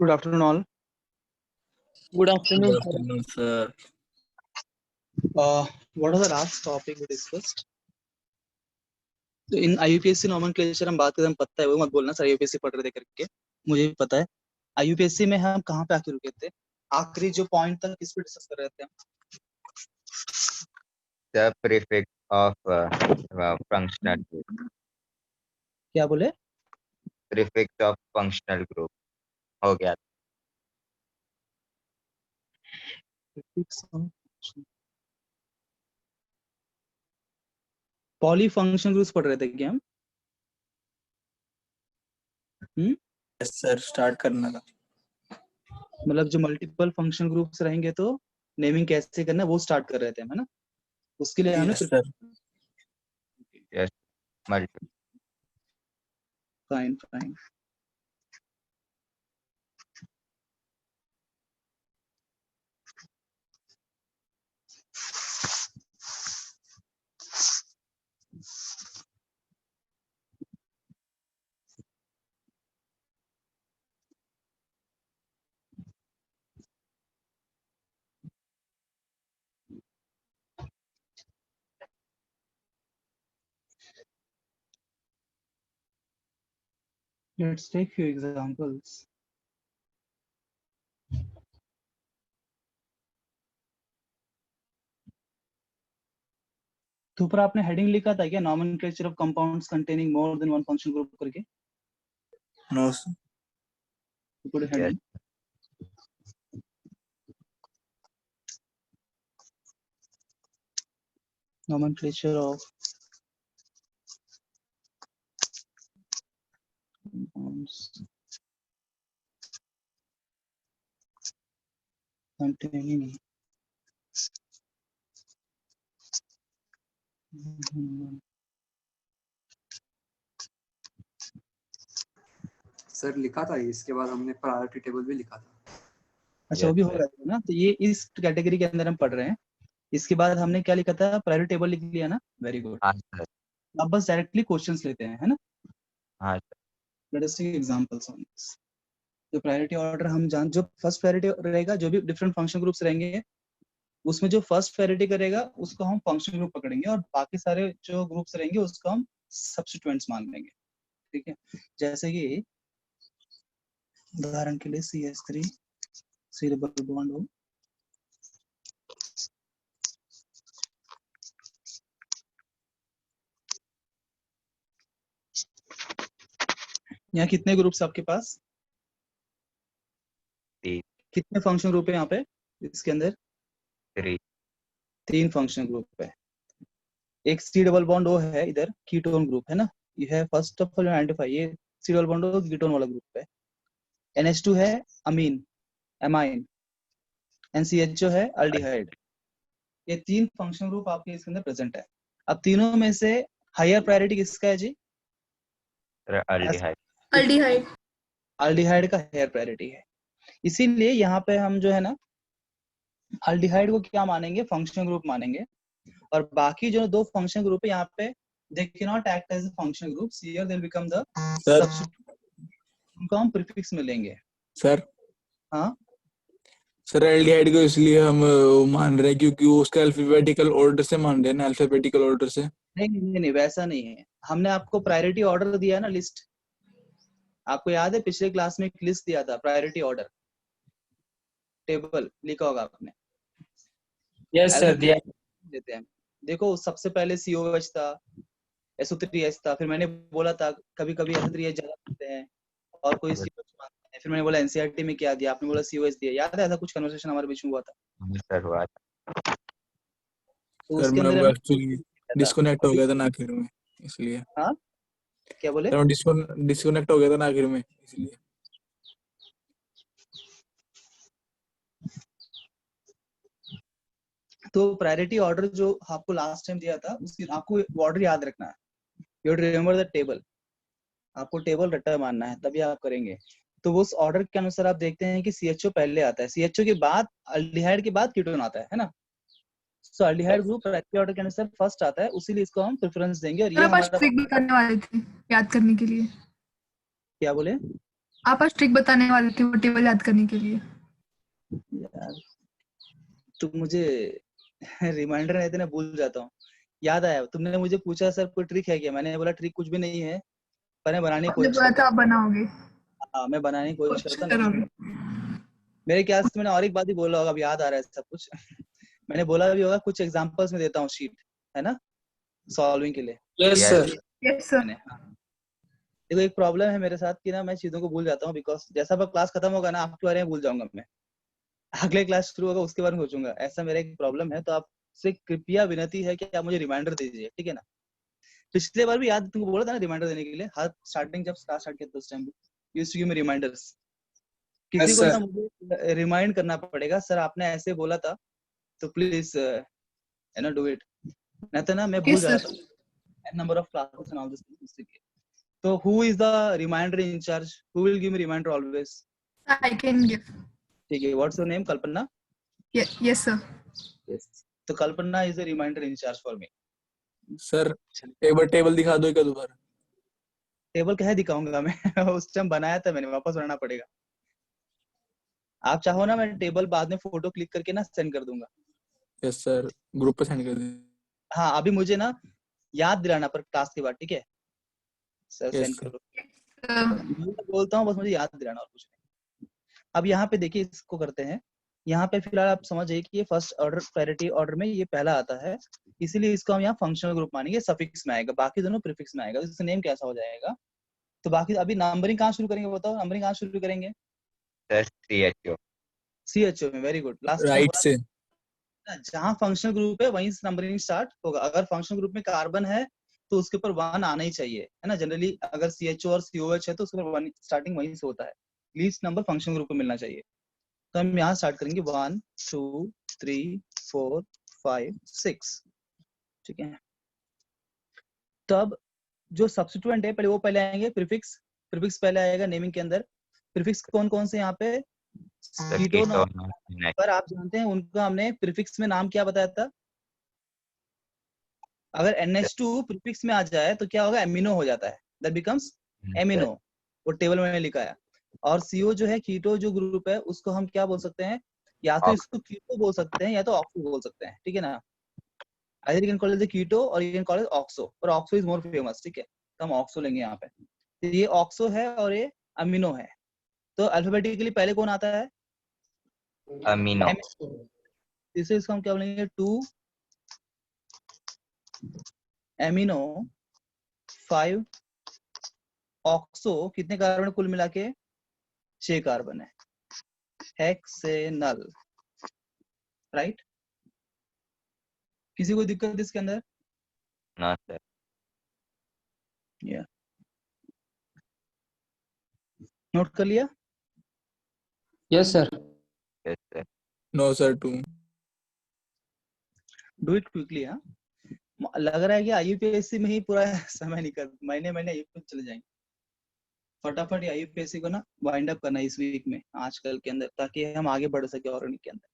Good afternoon, all. Good afternoon, Good sir. afternoon, sir. What was the last topic we discussed? तो इन IUPAC nomenclature हम बात करते हैं, पता है वो मत बोलना सर IUPAC पढ़ रहे थे करके, मुझे भी पता है। IUPAC में हम कहाँ पे आके रुके थे? आखिरी जो पॉइंट था किस पे डिस्कस कर रहे थे हम? The prefix of functional group. क्या बोले? Prefix of functional group हो गया। पॉली फंक्शन ग्रुप्स पढ़ रहे थे क्या हम? Yes, sir. स्टार्ट करना था। मतलब जो मल्टीपल फंक्शन ग्रुप्स रहेंगे तो नेमिंग कैसे करना है वो स्टार्ट कर रहे थे हम, है ना? उसके लिए हमने Yes, sir. Yes, multiple. Fine fine. Let's take few examples. तो ऊपर आपने हेडिंग लिखा था क्या, nomenclature of compounds containing more than one function group करके? No, sir. Put a heading. Nomenclature of compounds containing sir लिखा था, इसके बाद हमने प्रायोरिटी टेबल भी लिखा था। अच्छा, वो भी हो रहा है ना? तो ये इस कैटेगरी के अंदर हम पढ़ रहे हैं। इसके बाद हमने क्या लिखा था? प्रायोरिटी टेबल लिख लिया ना? Very good. हाँ सर। अब बस डायरेक्टली क्वेश्चंस लेते हैं, है ना? हाँ sir. Let us take examples on this. तो प्रायोरिटी ऑर्डर हम जान, जो फर्स्ट प्रायोरिटी रहेगा, जो भी डिफरेंट फंक्शन ग्रुप्स रहेंगे उसमें जो फर्स्ट प्रायोरिटी करेगा उसको हम फंक्शन ग्रुप पकड़ेंगे और बाकी सारे जो ग्रुप्स रहेंगे उसको हम सब्स्टिट्यूएंट्स मान लेंगे। ठीक है, जैसे कि उदाहरण के लिए CH3 C डबल बॉन्ड हो, यहाँ कितने ग्रुप्स आपके पास? 3 कितने फंक्शन ग्रुप है यहाँ पे? इसके अंदर 3 फंक्शन ग्रुप है। एक C डबल बॉन्ड O है, इधर कीटोन ग्रुप है ना? ये है फर्स्ट ऑफ ऑल आइडेंटिफाई, ये C double bond O ketone वाला ग्रुप है। NH2 है अमीन, एमाइन। NCHO है अल्डिहाइड। ये 3 फंक्शन ग्रुप आपके इसके अंदर प्रेजेंट है। अब तीनों में से हायर प्रायोरिटी किसका है जी? अल्डिहाइड। अल्डिहाइड। अल्डिहाइड का हायर प्रायोरिटी है। इसीलिए यहाँ पे हम जो है ना अल्डिहाइड को क्या मानेंगे? फंक्शन ग्रुप मानेंगे। और बाकी जो 2 फंक्शन ग्रुप है यहाँ पे they cannot act as a function groups, here they'll become the substitute, उनको हम प्रीफिक्स में लेंगे। सर हाँ सर, एल्डिहाइड को इसलिए हम मान रहे हैं क्योंकि वो उसका अल्फाबेटिकल ऑर्डर से मान रहे हैं ना, अल्फाबेटिकल ऑर्डर से। नहीं, वैसा नहीं है। हमने आपको प्रायोरिटी ऑर्डर दिया ना, लिस्ट। आपको याद है पिछले क्लास में एक लिस्ट दिया था, प्रायोरिटी ऑर्डर टेबल लिखा होगा आपने। Yes, sir. दिया। देते हैं, देखो सबसे पहले COH था, SO3H था, फिर मैंने बोला था कभी कभी SO3H ज्यादा होते हैं और कोई COH मांगते हैं, फिर मैंने बोला NCERT में क्या दिया, आपने बोला COH दिया। याद है ऐसा कुछ कन्वर्सेशन हमारे बीच में हुआ था? सर हुआ था। तो सर उसके मैं अंदर एक्चुअली डिस्कनेक्ट हो गया था ना आखिर में, इसलिए। हाँ क्या बोले? सर डिस्कनेक्ट हो गया था ना आखिर में, इसलिए। तो प्रायोरिटी ऑर्डर जो आपको लास्ट टाइम दिया था उसकी आपको ऑर्डर याद रखना है। यू रिमेंबर द टेबल, आपको टेबल रट्टा मानना है तभी आप करेंगे। तो उस ऑर्डर के अनुसार आप देखते हैं कि CHO पहले आता है, CHO के बाद अल्डिहाइड के बाद कीटोन आता है ना? तो अल्डिहाइड ग्रुप प्रायोरिटी ऑर्डर के अनुसार फर्स्ट आता है, उसीलिए इसको हम प्रेफरेंस देंगे। और ये मैं बस ट्रिक भी करने वाली थी याद करने के लिए। क्या बोले? आप आज ट्रिक बताने वाले थे वो टेबल याद करने के लिए। यार तुम मुझे रिमाइंडर नहीं देना, भूल जाता हूँ। याद आया, तुमने मुझे पूछा सर कोई ट्रिक है क्या, मैंने बोला ट्रिक कुछ भी नहीं है, पर मैं बनाने की आपने कोशिश बोला करता था आप बनाओगे, हूँ। हाँ मैं बनाने की कोशिश कोशिश करता हूँ, करोगे। मेरे ख्याल से मैंने और एक बात ही बोला होगा, अब याद आ रहा है सब कुछ। मैंने बोला भी होगा, कुछ एग्जांपल्स में देता हूँ शीट, है ना, सॉल्विंग के लिए Yes, Yes. sir. Yes sir. मैंने। देखो एक प्रॉब्लम है मेरे साथ कि ना मैं चीजों को भूल जाता हूँ, बिकॉज जैसा अब क्लास खत्म होगा ना आपके बारे में भूल जाऊंगा मैं, अगले क्लास शुरू होगा उसके बारे में सोचूंगा, ऐसा मेरा एक प्रॉब्लम है। तो आपसे कृपया विनती है कि आप मुझे रिमाइंडर दीजिए, ठीक है ना। पिछले बार भी याद तुमको बोला था ना रिमाइंडर देने के लिए, हर स्टार्टिंग जब क्लास स्टार्ट किया था उस टाइम भी used to give me reminders. किसी Yes, को ना sir. मुझे रिमाइंड करना पड़ेगा, सर आपने ऐसे बोला था तो please you know do it, नहीं तो ना मैं ओके भूल सर। जाता हूँ number of classes and all this things. तो who is the reminder in charge, who will give me reminder always? I can give. ठीक है, what's your name? Kalpana. Yes sir. Yes, तो Kalpana is the reminder in charge for me. Sir एक बार table दिखा दो, एक दोबारा। टेबल कह दिखाऊंगा मैं उस टाइम बनाया था मैंने, वापस बनाना पड़ेगा। आप चाहो ना मैं टेबल बाद में फोटो क्लिक करके ना सेंड कर दूंगा। यस सर, ग्रुप पे सेंड कर दीजिए। हाँ अभी मुझे ना याद दिलाना पर क्लास के बाद, ठीक है सर, यस सेंड सर। करो। मैं बोलता हूँ, बस मुझे याद दिलाना और कुछ नहीं। अब यहाँ पे देखिए इसको करते हैं। यहाँ पे फिलहाल आप समझ जाइए कि ये फर्स्ट ऑर्डर प्रायोरिटी ऑर्डर में ये पहला आता है, इसीलिए इसको हम यहाँ फंक्शनल ग्रुप मानेंगे, सफिक्स में आएगा, बाकी दोनों प्रीफिक्स में आएगा, इसका नेम कैसा हो जाएगा। तो बाकी अभी नंबरिंग कहाँ शुरू करेंगे बताओ, नंबरिंग कहाँ शुरू करेंगे? Sir, CHO. CHO में, very good. Last time right बोला से। था जहाँ फंक्शनल ग्रुप है वहीं से नंबरिंग स्टार्ट होगा। अगर फंक्शनल ग्रुप में कार्बन है तो उसके ऊपर 1 आना ही चाहिए, है ना। जनरली अगर CHO और COH है तो उसके ऊपर 1 स्टार्टिंग वहीं से होता है, लीस्ट नंबर फंक्शनल ग्रुप में मिलना चाहिए। तो हम यहाँ स्टार्ट करेंगे 1 2 3 4 5 6, ठीक है। तब जो सब्स्टिट्यूएंट है पहले वो पहले आएंगे, प्रीफिक्स, प्रीफिक्स पहले आएगा नेमिंग के अंदर। प्रीफिक्स कौन कौन से यहाँ पे? Sir, कीटोन और ketone और NH. पर आप जानते हैं उनका हमने प्रीफिक्स में नाम क्या बताया था? अगर NH2 प्रीफिक्स में आ जाए तो क्या होगा, एमिनो हो जाता है, दैट बिकम्स एमिनो, वो टेबल में लिखा है। और CO जो है, कीटो जो ग्रुप है उसको हम क्या बोल सकते हैं, या तो इसको कीटो बोल सकते हैं या तो ऑक्सो बोल सकते हैं, ठीक है ना। either you can call it the keto or you can call it oxo, पर oxo is more famous, ठीक है, तो हम ऑक्सो लेंगे यहाँ पे। तो ये ऑक्सो है और ये अमीनो है। तो अल्फाबेटिकली पहले कौन आता है? Amino. इसे इसको हम क्या बोलेंगे, 2 एमिनो 5 ऑक्सो। कितने कार्बन कुल मिला के? 6 कार्बन है, हेक्सेनल, राइट। किसी को दिक्कत इसके अंदर? No, sir. या नोट कर लिया? Yes, sir. Yes, sir. No sir, 2। Do it quickly. हाँ लग रहा है कि IUPAC में ही पूरा समय निकल, महीने महीने IUPAC चले जाएंगे। फटाफट IUPAC को ना वाइंड अप करना इस वीक में, आजकल के अंदर, ताकि हम आगे बढ़ सके और के अंदर।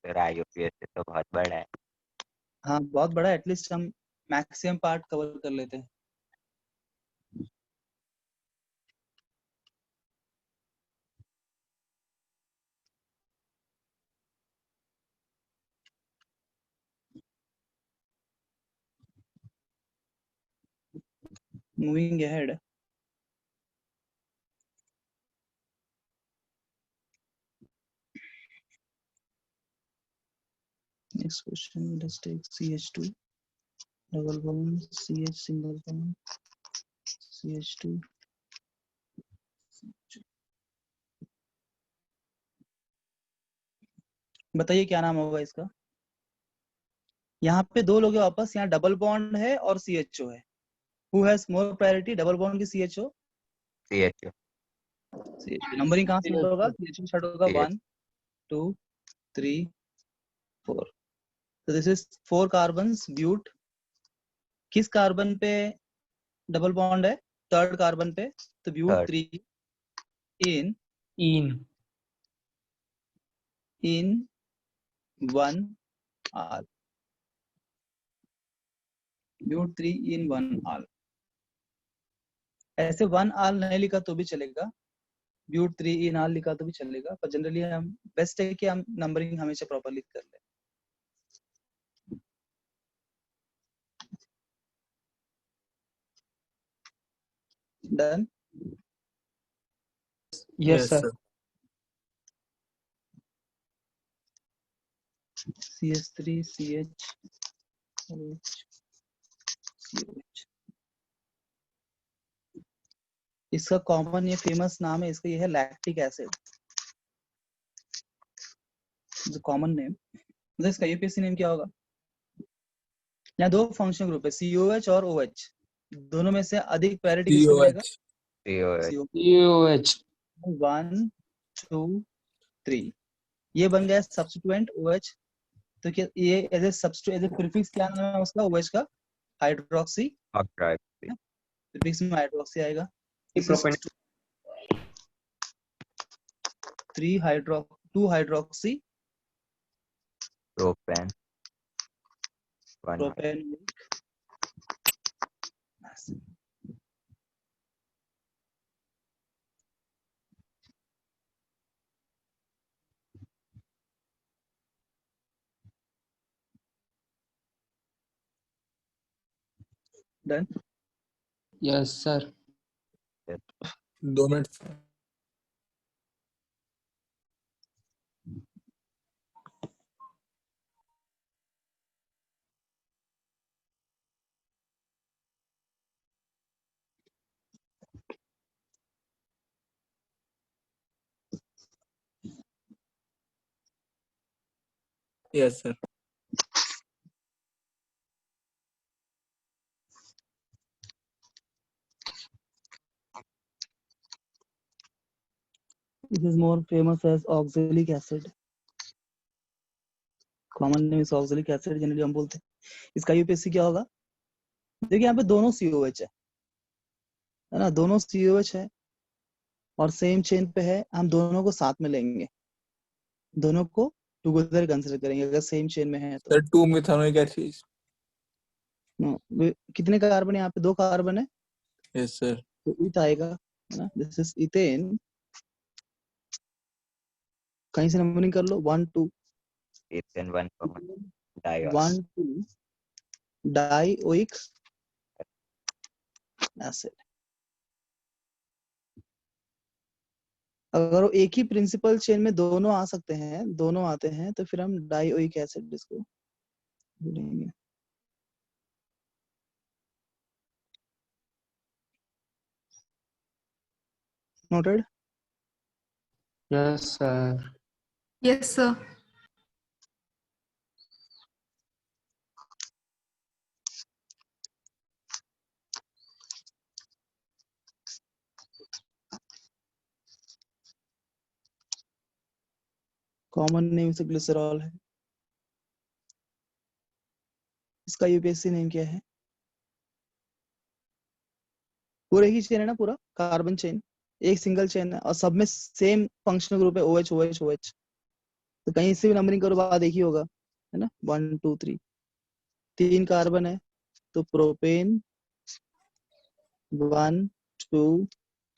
Sir, IUPAC तो बहुत बड़ा है। हाँ बहुत बड़ा, एटलीस्ट हम मैक्सिमम पार्ट कवर कर लेते हैं। Moving ahead, next question, let's take CH2 double bond, CH single bond, CH2। बताइए क्या नाम होगा इसका। यहाँ पे दो लोग हैं वापस, यहाँ डबल बॉन्ड है और CHO है। Who has more priority, double bond की CHO? CHO. CHO नंबरिंग कहाँ से होगा? CHO स्टार्ट होगा, 1 2 3 4। तो दिस इज 4 कार्बन्स, ब्यूट। किस कार्बन पे डबल बॉन्ड है? थर्ड कार्बन पे, तो ब्यूट Third. 3 in In. 1 आल, ब्यूट 3 इन 1 आल। ऐसे 1 आल नहीं लिखा तो भी चलेगा, ब्यूट 3 इन आल लिखा तो भी चलेगा, पर जनरली हम बेस्ट है कि हम नंबरिंग हमेशा प्रॉपरली कर ले। Done. Yes, sir. CH3 CH OH COH, इसका कॉमन ये फेमस नाम है इसका, ये है लैक्टिक एसिड, जो कॉमन नेम। मतलब इसका यूपीएससी नेम क्या होगा? यहाँ दो फंक्शनल ग्रुप है COH और OH, दोनों में से अधिक प्रायोरिटी किसको मिलेगा? COH. COH. 1 2 3, ये बन गया सब्स्टिट्यूएंट OH। तो क्या ये as a substitute, as a prefix क्या नाम है उसका OH का? Hydroxy, Hydroxy. प्रीफिक्स में हाइड्रोक्सी आएगा। Propane. 2 hydroxy Propane. 1. Propane. Done. Yes, sir. 2 मिनट। Yes sir. It is more famous as oxalic acid. Common name is oxalic acid generally हम बोलते हैं। इसका यूपीएससी क्या होगा? देखिए यहाँ पे दोनों COH है ना, दोनों COH है और सेम चेन पे है, हम दोनों को साथ में लेंगे, दोनों को टुगेदर कंसीडर करेंगे अगर सेम चेन में है तो। Sir 2 methanoic acid. कितने कार्बन है यहाँ पे? 2 कार्बन है, यस सर। तो ईथ आएगा, है ना, दिस इज इथेन। कहीं से नंबरिंग कर लो, 1 2 Ethane 1, diol. 1 2 dioic acid. अगर वो एक ही प्रिंसिपल चेन में दोनों आ सकते हैं, दोनों आते हैं, तो फिर हम डाइओइक एसिड इसको बोलेंगे। Noted. Yes, sir. Yes, sir. Common name से ग्लिसरॉल है। इसका यूपीएससी नेम क्या है? पूरे ही चेन है ना, पूरा कार्बन चेन एक सिंगल चेन है और सब में सेम फंक्शनल ग्रुप है OH OH OH, तो कहीं से भी नंबरिंग करो बाद एक ही होगा, है ना। 1 2 3, 3 कार्बन है तो प्रोपेन 1 2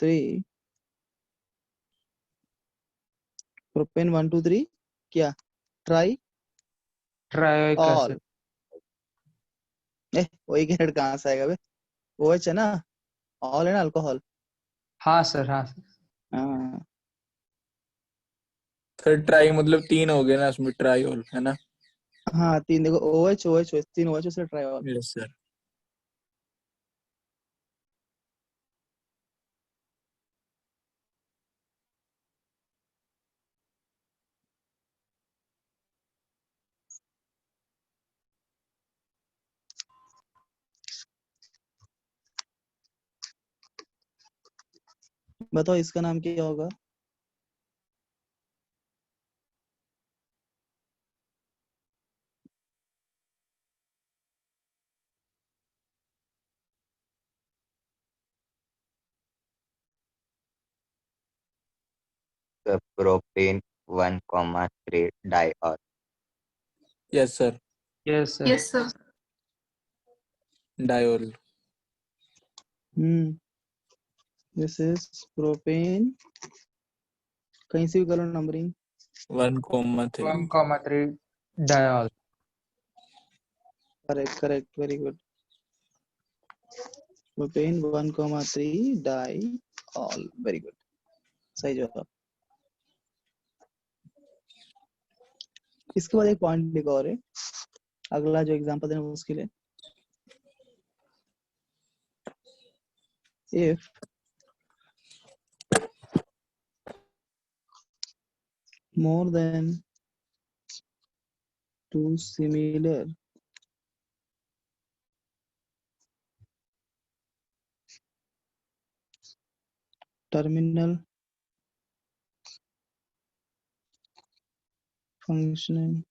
3, प्रोपेन 1 2 3 क्या? Try Trioic all. acid. वही के हेड कहाँ से आएगा बे? OH है ना, ऑल है ना, अल्कोहल। हाँ सर, हाँ सर. हाँ सर ट्राई मतलब 3 हो गए ना उसमें, ट्राइल है ना। हाँ, 3 देखो, OH OH OH 3 OH से ट्राई ऑल। Yes sir. बताओ इसका नाम क्या होगा? The propane 1, 3 diol. Yes sir. Yes, sir. Yes, sir. Diol. This is propane, कहीं से भी करो numbering. 1,3. 1,3 diol. Correct, very good. Propane 1,3 diol, very good, सही जवाब। इसके बाद एक पॉइंट लिखा और है, अगला जो एग्जांपल देना उसके लिए, if more than two similar terminal functioning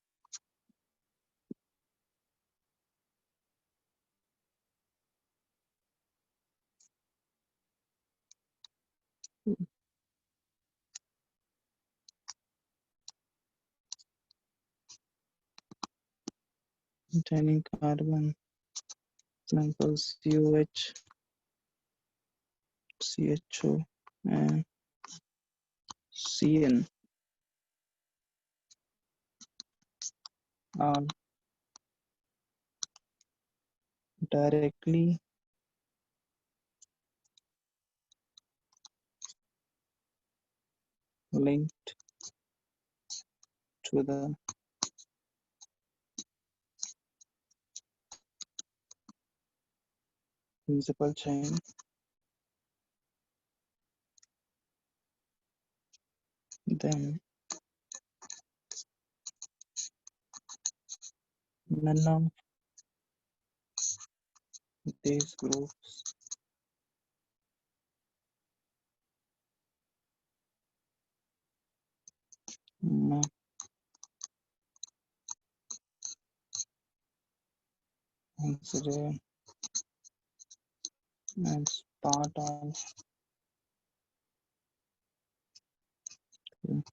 containing carbon samples COH, CHO and CN are directly linked to the principal chain, then none of these groups are considered as part of the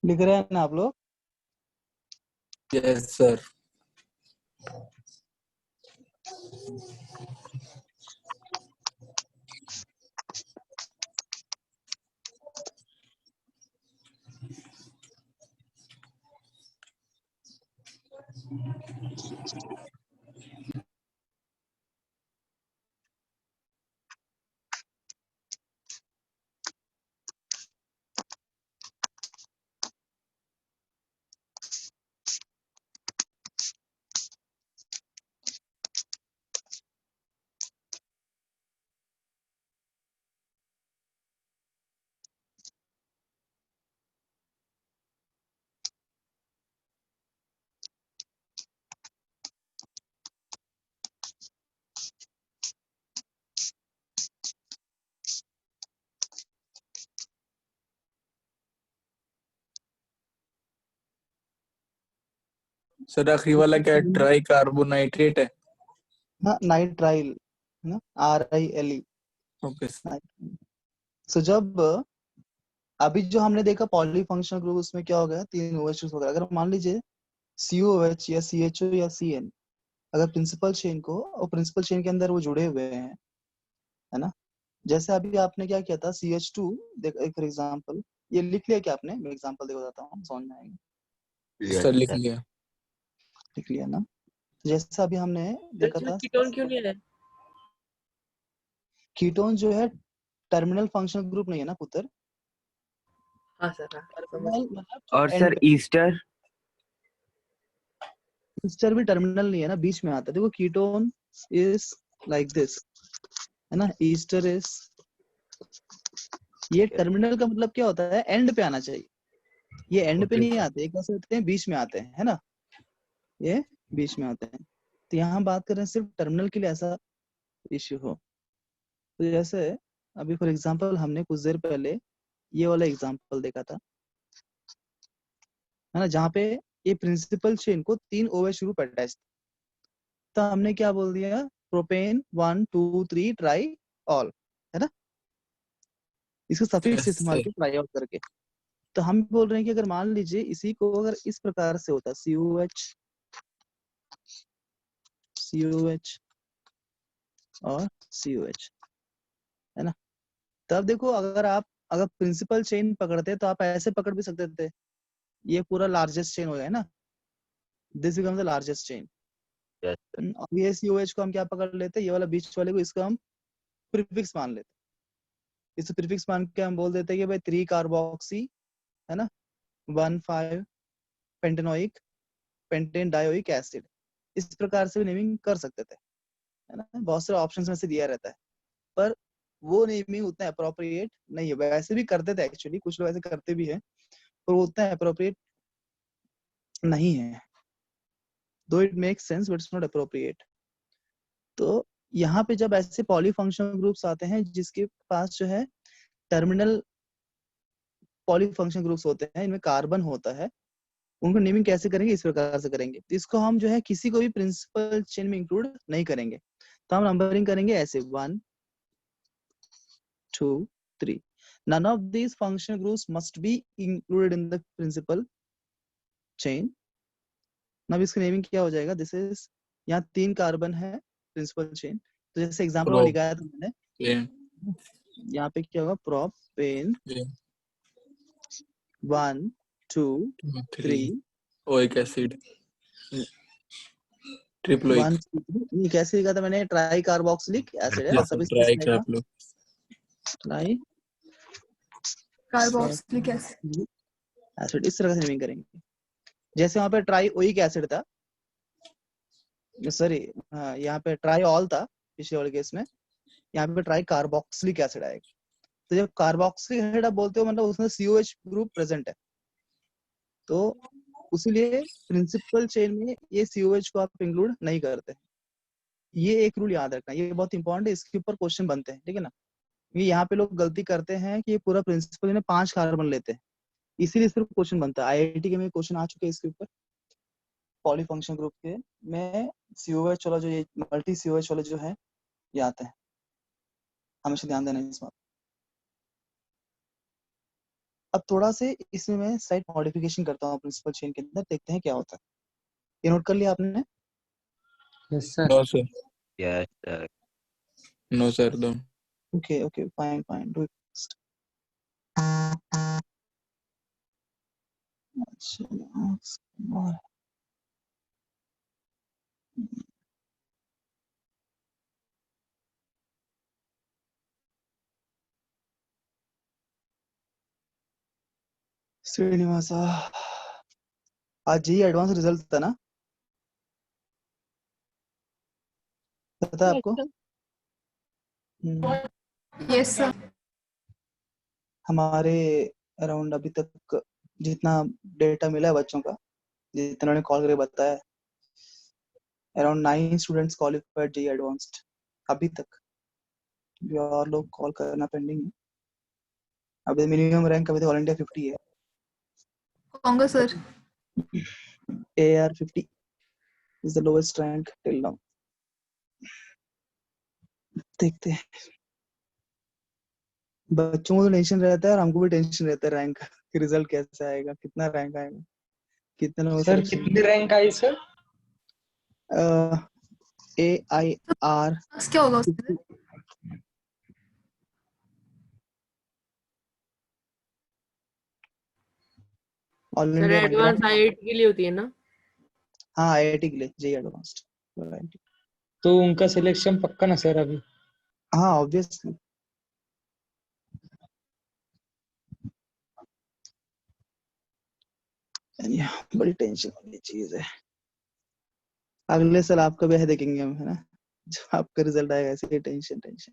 लिख रहे हैं ना आप लोग? Yes, sir. Sir आखिरी वाला क्या है? ट्राई कार्बोनाइट्रेट है। हाँ, नाइट्राइल है ना, RILE। ओके सो जब अभी जो हमने देखा पॉलीफंक्शनल ग्रुप, उसमें क्या हो गया, 3 OH वगैरह, अगर मान लीजिए COH या CHO या CN अगर प्रिंसिपल चेन को, और प्रिंसिपल चेन के अंदर वो जुड़े हुए हैं, है ना, जैसे अभी आपने क्या किया था, CH2 देख, एक फॉर एग्जांपल, ये लिख लिया क्या आपने? मैं एग्जांपल देखो बताता हूँ, समझ में आएगा। सर लिख लिया। लिख लिया ना? जैसे अभी हमने देखा था, कीटोन क्यों नहीं है? कीटोन जो है टर्मिनल फंक्शनल ग्रुप नहीं है ना पुत्र। हाँ सर, हाँ समझ टर्मिनल गया। मतलब और end सर पे। ईस्टर ईस्टर भी टर्मिनल नहीं है ना, बीच में आता है। देखो कीटोन इज लाइक दिस, है ना, ईस्टर इज, ये टर्मिनल का मतलब क्या होता है, एंड पे आना चाहिए। ये एंड पे नहीं आते, कैसे होते हैं, बीच में आते हैं, है ना, ये बीच में आते हैं। तो यहाँ बात कर रहे हैं सिर्फ टर्मिनल के लिए ऐसा इश्यू हो। तो जैसे अभी फॉर एग्जांपल हमने कुछ देर पहले ये वाला एग्जांपल देखा था, है ना, जहाँ पे ये प्रिंसिपल चेन को 3 OH ग्रुप अटैच, तो हमने क्या बोल दिया, प्रोपेन 1 2 3 ट्राई ऑल, है ना, इसको सफिक्स Yes, इस्तेमाल sir. किया ट्राई ऑल करके। तो हम बोल रहे हैं कि अगर मान लीजिए इसी को अगर इस प्रकार से होता COH COH और COH, है ना, तब देखो अगर प्रिंसिपल चेन पकड़ते तो आप ऐसे पकड़ भी सकते थे, ये पूरा लार्जेस्ट चेन हो गया, है ना, this becomes the largest chain. Yes, sir. अब ये COH को हम क्या पकड़ लेते, ये वाला बीच वाले को, इसको हम प्रीफिक्स मान लेते, इसे प्रीफिक्स मान के हम बोल देते कि भाई 3 कार्बोक्सी, है ना, 1 5 पेंटेनोइक पेंटेन डायोइक एसिड, इस प्रकार से भी नेमिंग कर सकते थे, है ना, बहुत सारे ऑप्शंस में से दिया रहता है, पर वो नेमिंग उतना अप्रोप्रिएट नहीं है। वैसे भी करते थे एक्चुअली, कुछ लोग ऐसे करते भी हैं, पर वो उतना अप्रोप्रिएट नहीं है, दो it makes sense but it's not appropriate. तो यहाँ पे जब ऐसे पॉलीफंक्शनल ग्रुप्स आते हैं जिसके पास जो है टर्मिनल पॉलीफंक्शनल ग्रुप्स होते हैं, इनमें कार्बन होता है, उनको नेमिंग कैसे करेंगे, इस प्रकार से करेंगे। तो इसको हम जो है किसी को भी प्रिंसिपल चेन में इंक्लूड नहीं करेंगे, तो हम नंबरिंग करेंगे ऐसे 1 2 3। None of these functional groups must be included in the principal chain. अब इसका नेमिंग क्या हो जाएगा, दिस इज, यहाँ 3 कार्बन है प्रिंसिपल चेन, तो जैसे एग्जांपल में लिखाया था मैंने, Yeah. यहाँ पे क्या होगा, propane Yeah. 1 2 2, 3 3. Oic acid. Triploic. 1 2 3, ये कैसे लिखा था मैंने, ट्राई कार्बोक्सिलिक एसिड, है ना, Yes, sir. सभी से Try आएगा Caplo. Try carboxylic acid. Acid, इस तरह से नेमिंग करेंगे। जैसे वहां पे ट्राई ओइक एसिड था, सॉरी, हाँ, यहाँ पे ट्राई ऑल था पिछले वाले केस में, यहाँ पे ट्राई कार्बोक्सिलिक एसिड आएगा। तो जब कार्बोक्सिलिक एसिड आप बोलते हो मतलब उसमें COH ग्रुप प्रेजेंट है, तो उसीलिए प्रिंसिपल चेन में ये COH को आप इंक्लूड नहीं करते। ये एक रूल याद रखना, ये बहुत इंपॉर्टेंट है, इसके ऊपर क्वेश्चन बनते हैं, ठीक है ना। ये यहाँ पे लोग गलती करते हैं कि ये पूरा प्रिंसिपल में 5 कार्बन लेते हैं, इसीलिए सिर्फ क्वेश्चन बनता है। IIT के में क्वेश्चन आ चुके हैं इसके ऊपर, पॉलीफंक्शन ग्रुप के में COH वाला जो ये मल्टी COH वाले जो है ये आते हैं, हमेशा ध्यान देना इस बात। अब थोड़ा से इसमें मैं स्लाइड मॉडिफिकेशन करता हूँ प्रिंसिपल चेन के अंदर, देखते हैं क्या होता है। ये नोट कर लिया आपने? Yes, sir. No, sir. Yes, sir. No, sir. Don't. Okay okay, fine fine, do it. Srinivasa, आज ही एडवांस रिजल्ट था ना, पता है आपको? Yes sir. हमारे अराउंड अभी तक जितना डेटा मिला है बच्चों का, जितना ने कॉल करके बताया, अराउंड 9 स्टूडेंट्स क्वालिफाइड जी एडवांस्ड अभी तक, और लोग कॉल करना पेंडिंग है। अभी मिनिमम रैंक अभी ऑल इंडिया 50 है, होंगे sir. AR 50 is the lowest rank till now. देखते हैं, बच्चों को तो टेंशन रहता है और हमको भी टेंशन रहता है रैंक कि रिजल्ट कैसे आएगा, कितना रैंक आएगा, कितने लोग सर कितनी रैंक आई सर? AIR बस क्या होगा उसमें? All sir India advance 99। IIT के लिए होती है ना? हाँ, IIT के लिए JEE एडवांस्ड। तो उनका सिलेक्शन पक्का ना सर अभी? हाँ ऑब्वियसली, बड़ी टेंशन वाली चीज है। अगले साल आपका भी है देखेंगे हम, है ना, जब आपका रिजल्ट आएगा ऐसे tension tension.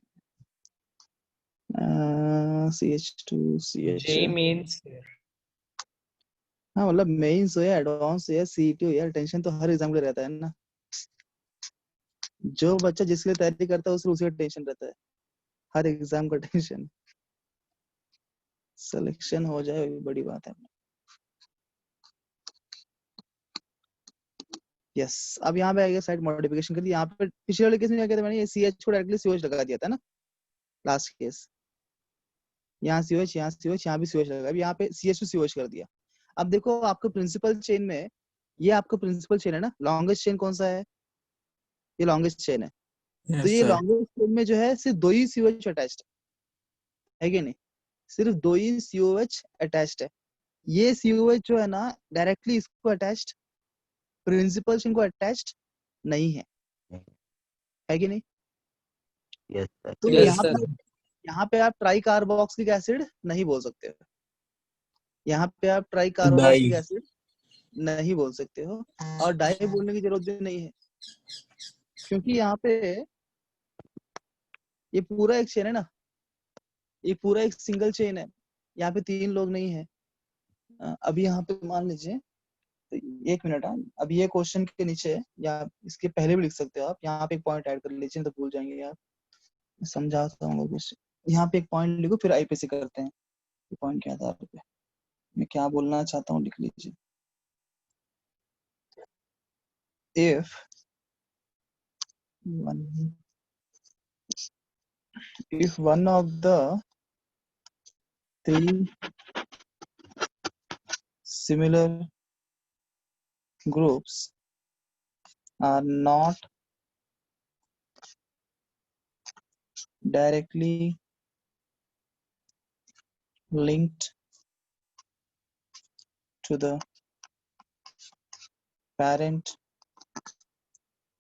CH2 CH, JEE mains हाँ मतलब मेंस हो या एडवांस हो या सीईटी हो यार, टेंशन तो हर एग्जाम का रहता है ना। जो बच्चा जिसके लिए तैयारी करता है उसे उसी का टेंशन रहता है, हर एग्जाम का टेंशन। सिलेक्शन हो जाए वही बड़ी बात है। यस, अब यहाँ पे आएगा साइड मॉडिफिकेशन कर दी। यहाँ पे पिछले वाले केस में क्या किया था मैंने, ये CH को डायरेक्टली COH लगा दिया था ना, लास्ट केस। यहाँ COH, यहाँ COH, यहाँ भी COH लगा, अब यहाँ पे CH to COH कर दिया। अब देखो आपका प्रिंसिपल चेन में, ये आपका प्रिंसिपल चेन है ना, लॉन्गेस्ट चेन कौन सा है, ये लॉन्गेस्ट चेन है। तो यस ये सर। लॉन्गेस्ट चेन में जो है सिर्फ 2 ही COH अटैच्ड है कि नहीं, सिर्फ 2 ही COH अटैच्ड है। ये COH जो है ना डायरेक्टली इसको अटैच्ड, प्रिंसिपल चेन को अटैच्ड नहीं है कि नहीं। Yes sir. तो यस यहाँ सर पे, यहाँ पे आप ट्राई कार्बोक्सिलिक एसिड नहीं बोल सकते हो, यहाँ पे आप ट्राई कार्बोक्सिलिक डाई। एसिड नहीं बोल सकते हो, और डाई बोलने की जरूरत भी नहीं है, क्योंकि यहाँ पे ये पूरा एक चेन है ना, ये पूरा एक सिंगल चेन है, यहाँ पे 3 लोग नहीं है। अभी यहाँ पे मान लीजिए, तो 1 मिनट, हाँ अब ये क्वेश्चन के नीचे या इसके पहले भी लिख सकते हो आप, यहाँ पे एक पॉइंट ऐड कर लीजिए तो भूल जाएंगे आप, समझाता हूँ कुछ। यहाँ पे एक पॉइंट लिखो, फिर आईपीसी करते हैं। पॉइंट के आधार पे मैं क्या बोलना चाहता हूँ लिख लीजिए। if one of the 3 similar groups are not directly linked to the parent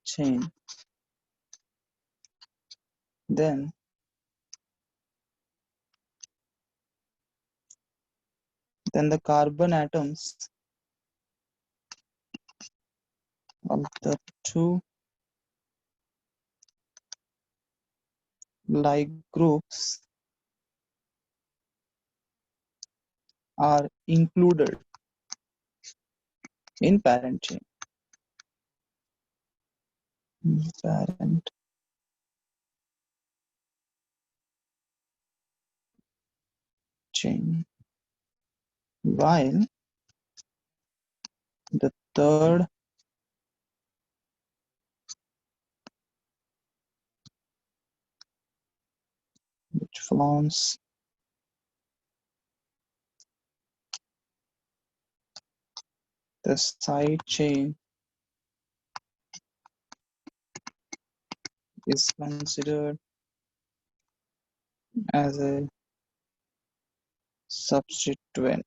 chain, then the carbon atoms of the 2 like groups are included in parent chain. Parent chain, while the third which forms the side chain is considered as a substituent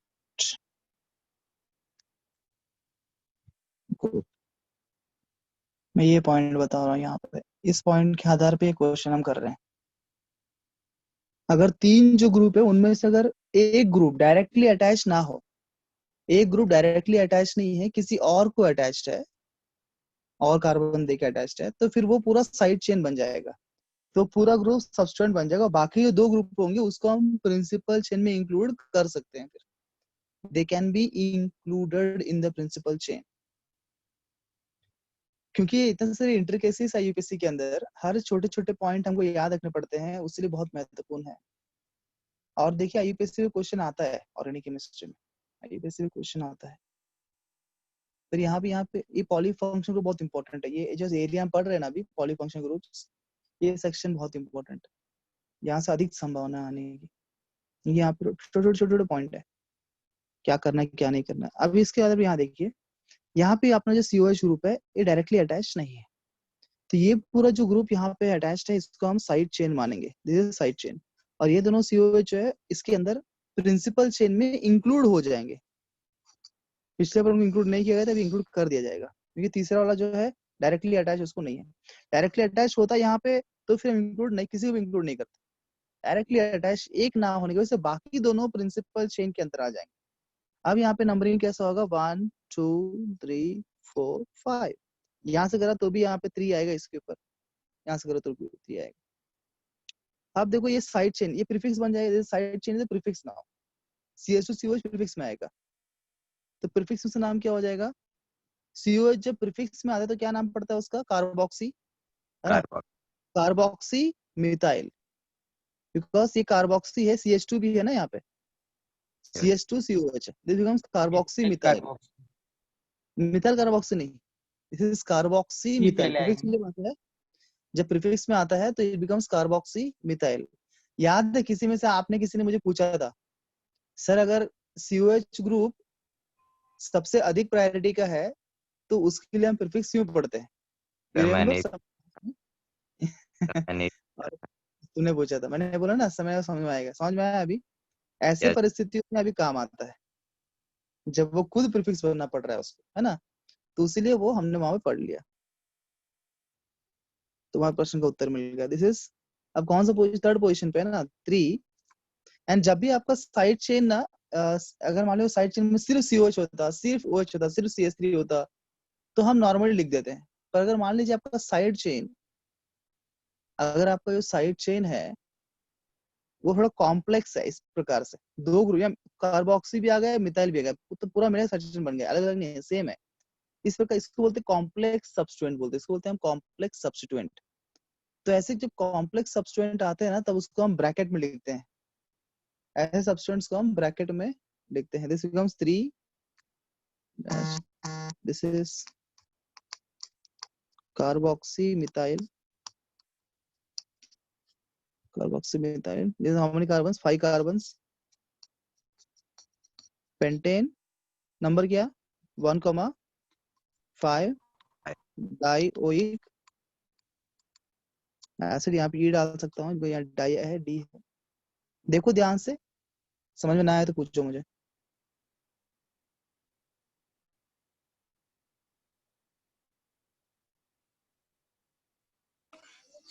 group। मैं ये point बता रहा हूँ यहाँ पे, इस point के आधार पे क्वेश्चन हम कर रहे हैं। अगर 3 जो ग्रुप है उनमें से अगर एक ग्रुप डायरेक्टली अटैच ना हो, एक ग्रुप डायरेक्टली अटैच नहीं है, किसी और को अटैच्ड है और कार्बन देके अटैच्ड है, तो फिर वो पूरा साइड चेन बन जाएगा, तो पूरा ग्रुप सब्स्टिट्यूएंट बन जाएगा। बाकी जो 2 ग्रुप होंगे उसको हम प्रिंसिपल चेन में इंक्लूड कर सकते हैं, फिर they can be included in the principal chain. क्योंकि ये इतने सारे इंटरकेसेस है यूपीएससी के अंदर, हर छोटे छोटे पॉइंट हमको याद रखने पड़ते हैं, उसके लिए बहुत महत्वपूर्ण है। और देखिए आईयूपीएससी में क्वेश्चन आता है ऑर्गेनिक केमिस्ट्री में, आईयूपीएससी में क्वेश्चन आता है। फिर यहाँ पे ये पॉलीफंक्शन ग्रुप बहुत इंपॉर्टेंट है, ये जो एरिया हम पढ़ रहे हैं ना अभी, पॉलीफंक्शन ग्रुप्स, ये सेक्शन बहुत इंपॉर्टेंट है, यहाँ से अधिक संभावना आने की। यहाँ पे छोटे छोटे पॉइंट है, क्या करना है क्या नहीं करना है। अभी इसके बाद यहाँ देखिए, यहाँ पे अपना जो COH ग्रुप है ये डायरेक्टली अटैच नहीं है, तो ये पूरा जो ग्रुप यहाँ पे अटैच्ड है इसको हम साइड चेन मानेंगे, दिस इज साइड चेन। और ये दोनों COH जो है इसके अंदर प्रिंसिपल चेन में इंक्लूड हो जाएंगे। पिछले बार इंक्लूड नहीं किया गया था, अभी इंक्लूड कर दिया जाएगा, क्योंकि तीसरा वाला जो है डायरेक्टली अटैच उसको नहीं है। डायरेक्टली अटैच होता है यहाँ पे तो फिर हम इंक्लूड नहीं, किसी को इंक्लूड नहीं करते। डायरेक्टली अटैच एक ना होने की वजह से बाकी दोनों प्रिंसिपल चेन के अंदर आ जाएंगे। अब यहाँ पे नंबरिंग कैसा होगा, 1 2 3 4 5, यहाँ से करा तो भी यहाँ पे 3 आएगा इसके ऊपर, यहाँ से करो तो भी 3 आएगा। अब देखो ये साइड चेन, ये प्रीफिक्स बन जाएगा, side chain is prefix now, CH2 COH prefix में आएगा, तो प्रीफिक्स से नाम क्या हो जाएगा, COH जब प्रीफिक्स में आता है तो क्या नाम पड़ता है उसका, कार्बोक्सी, है ना, कार्बन। कार्बोक्सी मिथाइल, बिकॉज ये कार्बोक्सी है, CH2 भी है ना यहाँ पे, CH2 COH, this becomes carboxy methyl, methyl carboxy नहीं, this is carboxy methyl, prefix में जब आता है, जब प्रीफिक्स में आता है तो इट बिकम्स कार्बोक्सी मिथाइल। याद है किसी में से आपने, किसी ने मुझे पूछा था, सर अगर COH ग्रुप सबसे अधिक प्रायोरिटी का है तो उसके लिए हम प्रीफिक्स क्यों पढ़ते हैं, सर You remember? मैंने और तूने पूछा था, मैंने बोला ना समय समझ में आएगा, समझ में आया अभी, ऐसे Yes. परिस्थितियों में अभी काम आता है जब वो खुद प्रीफिक्स बनना पड़ रहा है उसको, है ना, तो इसीलिए वो हमने वहां पे पढ़ लिया। तुम्हारे प्रश्न का उत्तर मिल गया, दिस इज, अब कौन सा पोजीशन, थर्ड पोजीशन पे है ना 3। एंड जब भी आपका साइड चेन ना, अगर मान लो साइड चेन में सिर्फ COH होता, सिर्फ OH होता, सिर्फ CH3 होता, तो हम नॉर्मली लिख देते हैं। पर अगर मान लीजिए आपका साइड चेन, अगर आपका जो साइड चेन है वो थोड़ा कॉम्प्लेक्स है, इस प्रकार से 2 ग्रुप, या कार्बोक्सी भी आ गया, मिथाइल भी आ गया, तो पूरा मेरा साइड चेन बन गया, अलग अलग नहीं है, सेम है, इस प्रकार इसको बोलते हैं कॉम्प्लेक्स सब्स्टिट्यूएंट, बोलते हैं इसको, बोलते हैं हम कॉम्प्लेक्स सब्स्टिट्यूएंट। तो ऐसे जब कॉम्प्लेक्स सब्स्टिट्यूएंट आते हैं ना, तब उसको हम ब्रैकेट में लिखते हैं, ऐसे सब्स्टिट्यूएंट्स को हम ब्रैकेट में लिखते हैं, this becomes 3, this is carboxy methyl, carboxymethyl, this is how many carbons, 5 carbons, pentane, number क्या 1,5 डाइओइक एसिड, यहाँ पे ई डाल सकता हूँ, यहाँ डाई है, डी है, देखो ध्यान से, समझ में ना आया तो पूछो मुझे।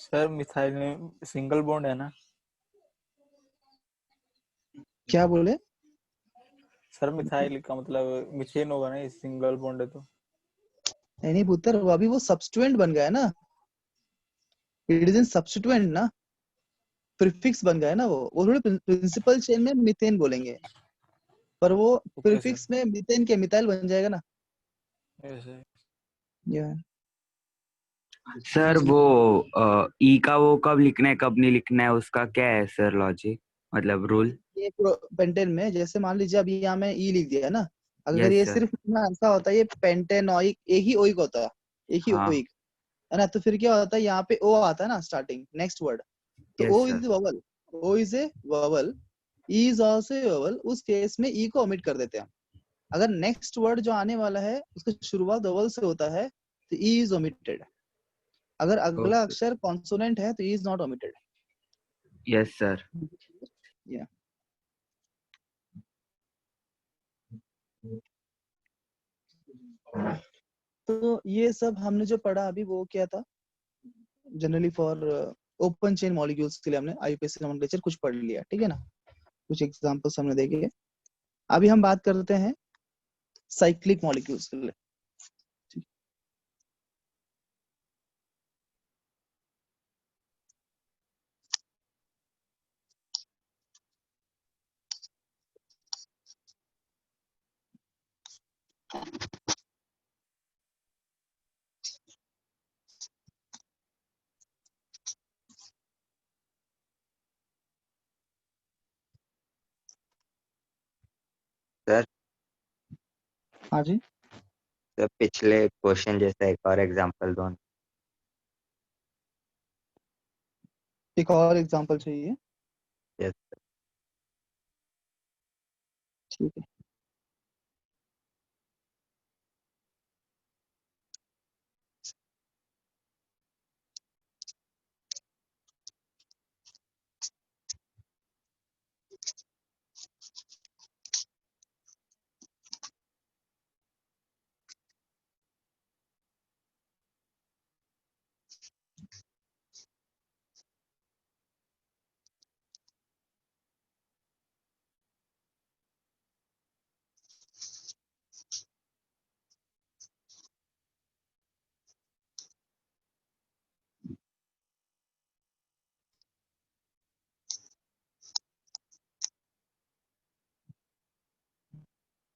सर मिथाइल में सिंगल बॉन्ड है ना? क्या बोले, सर मिथाइल का मतलब मिथेन होगा ना, ये सिंगल बॉन्ड है तो। नहीं पुत्र, वो अभी वो सब्स्टिट्यूएंट बन गया है ना, इट इज इन सब्स्टिट्यूएंट ना, प्रीफिक्स बन गया है ना, वो थोड़े प्रिंसिपल चेन में मीथेन बोलेंगे, पर वो ओके सर, प्रीफिक्स में मीथेन के मिथाइल बन जाएगा ना। ऐसे। या सर वो ई का वो कब लिखना है कब नहीं लिखना है उसका क्या है सर लॉजिक, मतलब रूल? ये पेंटेन में जैसे मान लीजिए अभी यहाँ में ई लिख दिया है ना, अगर यस ये सर। सिर्फ ना ऐसा होता है, ये पेंटेनोइक, एक ही ओइक होता है, एक ही हाँ ओइक, है ना, तो फिर क्या होता है, यहाँ पे ओ आता है ना स्टार्टिंग नेक्स्ट वर्ड, तो yes O sir. Is vowel, O is a vowel, E is also a vowel, उस केस में ई को ओमिट कर देते हैं। अगर नेक्स्ट वर्ड जो आने वाला है उसका शुरुआत ववल से होता है तो ई इज ओमिटेड, अगर अगला ओके अक्षर कॉन्सोनेंट है तो E is not omitted. Yes sir. या तो ये सब हमने जो पढ़ा अभी वो क्या था, generally for open chain molecules के लिए हमने आईयूपीएसी नोमेनक्लेचर कुछ पढ़ लिया, ठीक है ना, कुछ एग्जांपल्स हमने देखे। अभी हम बात करते हैं साइक्लिक मॉलिक्यूल्स के लिए। सर हाँ जी, सर पिछले क्वेश्चन जैसा एक और एग्जांपल दो। एक और एग्जांपल चाहिए, यस ठीक है।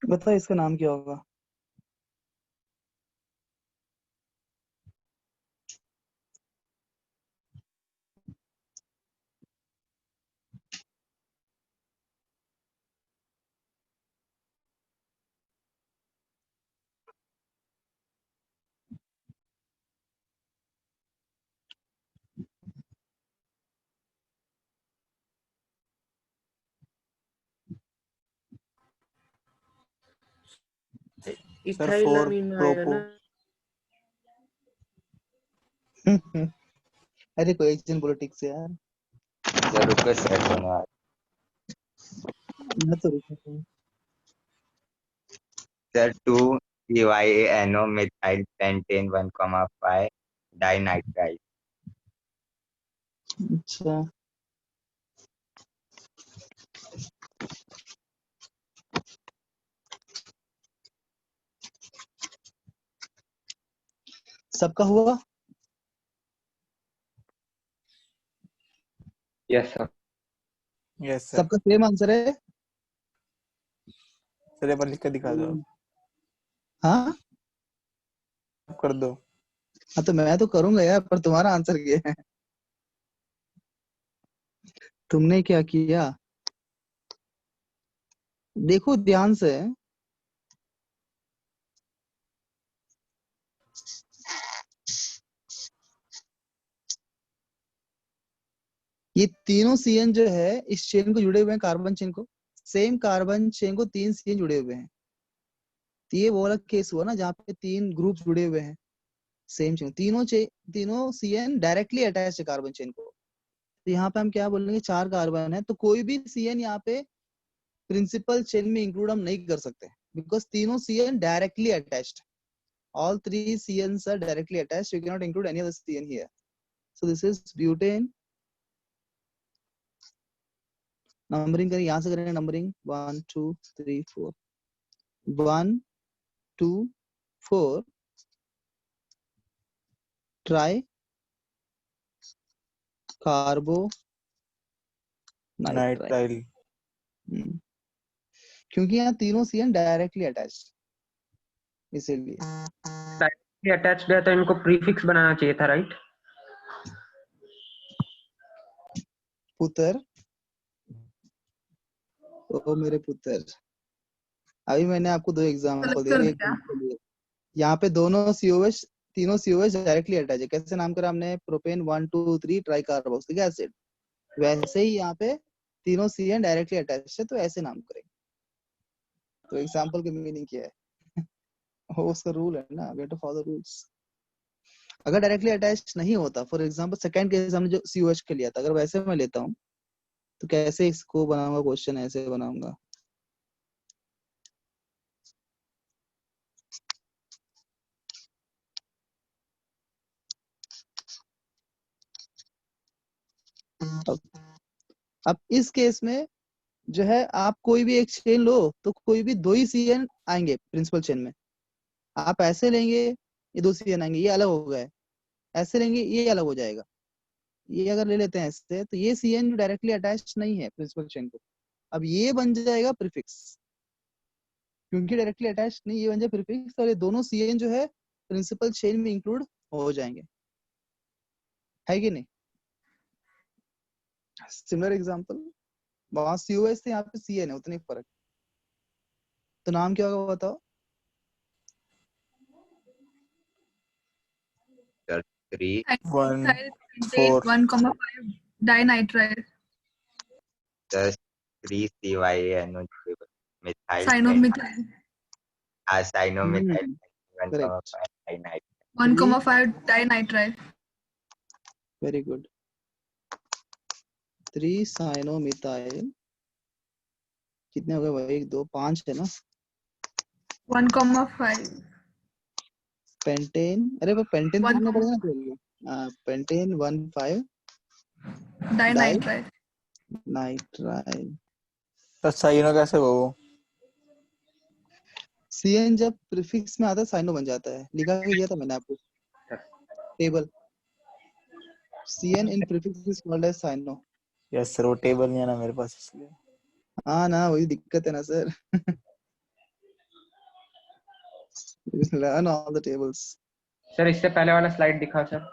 बताओ इसका नाम क्या होगा? सर इथाइलामीन आएगा प्रोपो। ना। अरे कोई एक जन बोलो ठीक से यार। सर रुको सेट होने वाला। मैं तो रुका था। Sir 2-CYANO methyl pentane 1,5 dinitrile. अच्छा सबका हुआ? Yes sir. Yes sir. सबका सेम आंसर है? सर एक बार लिख के दिखा दो, हाँ कर दो। हाँ तो मैं तो करूंगा यार, पर तुम्हारा आंसर क्या है? तुमने क्या किया देखो ध्यान से। ये तीनों सीएन जो है इस चेन को जुड़े हुए हैं, कार्बन चेन को, सेम कार्बन चेन को 3 सीएन जुड़े हुए हैं। तो ये वो वाला केस हुआ ना जहाँ पे 3 ग्रुप जुड़े हुए हैं सेम चेन, तीनों सीएन डायरेक्टली अटैच है कार्बन चेन को। तो यहाँ पे हम क्या बोलेंगे, 4 कार्बन है तो कोई भी सीएन यहाँ पे प्रिंसिपल चेन में इंक्लूड हम नहीं कर सकते, बिकॉज तीनों CN directly attached, all 3 CNs are directly attached. You cannot include any other CN here. So this is butane. Numbering करें, यहाँ से करेंगे numbering 1 2 3 4 1 2 4 ट्राई कार्बो नाइट्राइल। नाइट्राइल। क्योंकि यहाँ तीनों CN डायरेक्टली अटैच्ड, इसीलिए। डायरेक्टली अटैच्ड है तो इनको प्रीफिक्स बनाना चाहिए था, राइट? पुत्र, ओ मेरे पुत्र, अभी मैंने आपको 2 एग्जांपल गलत दे कर दिए दिया। के लिए। यहाँ पे तीनों COH डायरेक्टली अटैच है। कैसे नाम करा हमने? Propane 1 2 3 try carboxylic acid. वैसे ही यहाँ पे तीनों CN डायरेक्टली अटैच है तो ऐसे नाम करेंगे। तो एग्जांपल की मीनिंग क्या है? वो उसका रूल है ना, we have to follow rules. अगर डायरेक्टली अटैच नहीं होता, फॉर एग्जांपल सेकंड केस हमने जो COH के लिया था, अगर वैसे मैं लेता हूँ तो कैसे इसको बनाऊंगा? क्वेश्चन ऐसे बनाऊंगा, अब इस केस में जो है आप कोई भी एक चेन लो तो कोई भी 2 ही CN आएंगे प्रिंसिपल चेन में। आप ऐसे लेंगे ये 2 CN आएंगे, ये अलग हो गए। ऐसे लेंगे ये अलग हो जाएगा। ये अगर ले लेते हैं ऐसे तो ये CN जो डायरेक्टली अटैच नहीं है प्रिंसिपल चेन को, अब ये बन जाएगा प्रीफिक्स। क्योंकि डायरेक्टली अटैच नहीं, ये बन जाए प्रीफिक्स और ये दोनों CN जो है प्रिंसिपल चेन में इंक्लूड हो जाएंगे, है कि नहीं? सिमिलर एग्जांपल, वहां COH थे, यहाँ पे CN है, उतने फर्क। तो नाम क्या होगा बताओ? Sir 3 1 Pentane 4 1,5 dinitrile. sir 3-CYANO methyl Cyanomethyl cyanomethyl 1,5 correct, dinitrile. 1,5 dinitrile. Very good. 3 साइनोमिथाइल कितने हो गए भाई? 1 2 5 है ना? 1,5 पेंटेन, अरे वो पेंटेन तो लिखना 1, पड़ेगा ना पहले। Pentane 1,5 dinitrile. नाइट्राइल। तो साइनो कैसे हुआ वो? CN जब प्रीफिक्स में आता है साइनो बन जाता है, लिखा के दिया था मैंने आपको table. CN in prefix is called as cyano. Yes sir, वो टेबल नहीं है ना मेरे पास इसलिए। हाँ ना, वही दिक्कत है ना sir. learn all the tables. Sir इससे पहले वाला स्लाइड दिखाओ सर।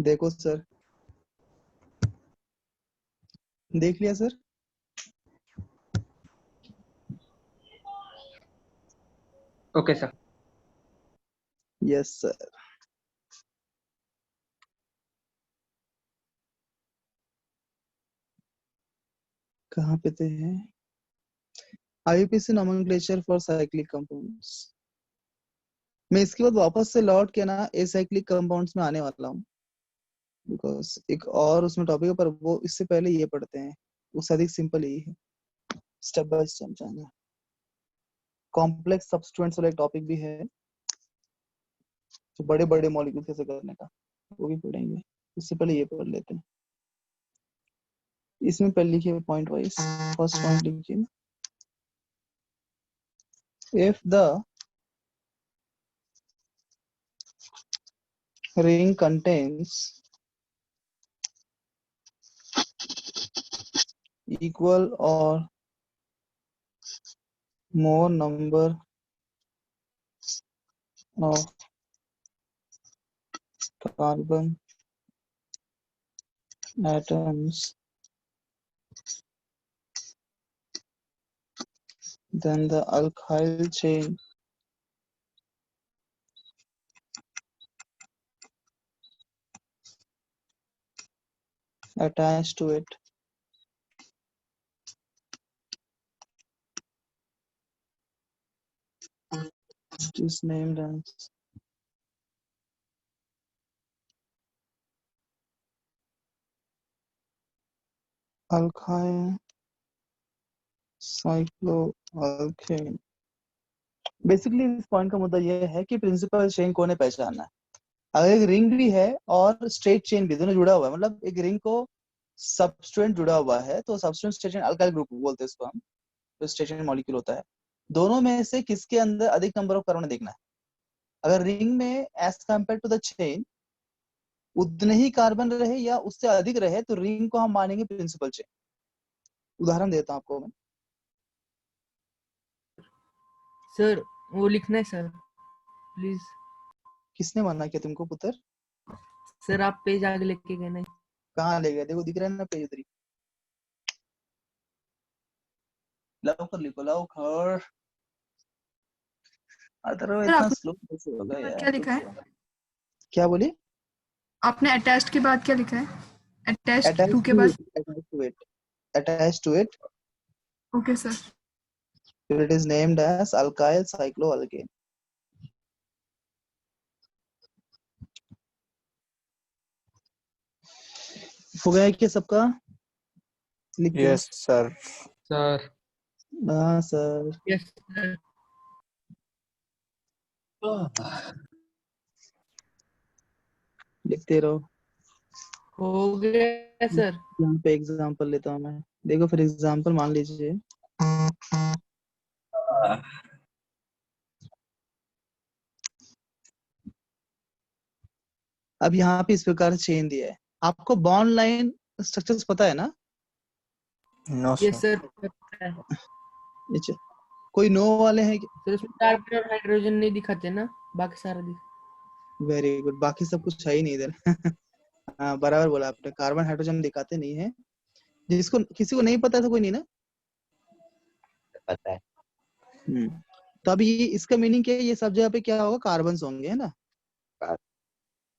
देखो सर, देख लिया sir? Okay sir. Yes sir. कहाँ पे थे? IUPAC nomenclature for cyclic compounds. मैं इसके बाद वापस से लौट के ना एसाइक्लिक कंपाउंड्स में आने वाला हूँ, बिकॉज एक और उसमें टॉपिक है, पर वो इससे पहले ये पढ़ते हैं, उससे अधिक सिंपल यही है, स्टेप बाय स्टेप जाना। कॉम्प्लेक्स सब्स्टिट्यूएंट्स वाला एक टॉपिक भी है, तो बड़े बड़े मॉलिक्यूल कैसे करने का वो भी पढ़ेंगे। इससे पहले ये पढ़ लेते हैं। इसमें पहले लिखिए पॉइंट वाइज। फर्स्ट पॉइंट लिखिए, if the ring contains equal or more number of carbon atoms then the alkyl chain attached to it is named as alkyl cycloalkane। Basically इस पॉइंट का मुद्दा यह है कि प्रिंसिपल चेन को पहचानना है। अगर एक रिंग भी है और स्ट्रेट चेन भी, दोनों जुड़ा हुआ है, मतलब एक रिंग को सब्स्टिट्यूएंट जुड़ा हुआ है तो substituent straight chain alkyl group बोलते हैं इसको हम, जो स्ट्रेट चेन मॉलिक्यूल होता है। दोनों में से किसके अंदर अधिक नंबर ऑफ कार्बन देखना है। अगर रिंग में as compare to the chain उतने ही कार्बन रहे या उससे अधिक रहे तो रिंग को हम मानेंगे प्रिंसिपल चेन। उदाहरण देता हूं आपको मैं। सर वो लिखना है सर, प्लीज। किसने माना क्या तुमको पुत्र? सर आप पेज आगे लेके गए नहीं। कहाँ ले गए? देखो दिख रहा है ना पेज उधर ही। लवकर लिखो, लवकर। अरे सर इतना आपने स्लो कैसे होगा यार? क्या लिखा है? क्या बोली? आपने अटैच्ड के बाद क्या लिखा है? अटैच्ड Attached टू के to बाद? it, attached to it, attached to it. Okay sir. It is named as alkyl cycloalkane. हो गया क्या सबका? लिख दो। Yes sir. सर हाँ सर। Yes sir. लिखते रहो। हो गया सर। यहाँ पे एग्जांपल लेता हूँ मैं। देखो फिर एग्जांपल मान लीजिए। अब यहाँ पे इस प्रकार से चेन दिया है। आपको बॉन्ड लाइन स्ट्रक्चर्स पता है ना? No yes sir. सर पता है। अच्छा, कोई नो वाले हैं? सर उसमें कार्बन और हाइड्रोजन नहीं दिखाते ना, बाकी सारा दिख। वेरी गुड, बाकी सब कुछ है ही नहीं इधर। हाँ बराबर बोला आपने, कार्बन हाइड्रोजन दिखाते नहीं है। जिसको किसी को नहीं पता था कोई नहीं ना? पता है। तो अभी ये इसका मीनिंग क्या है? ये सब जगह पे क्या होगा? कार्बन्स होंगे, है ना?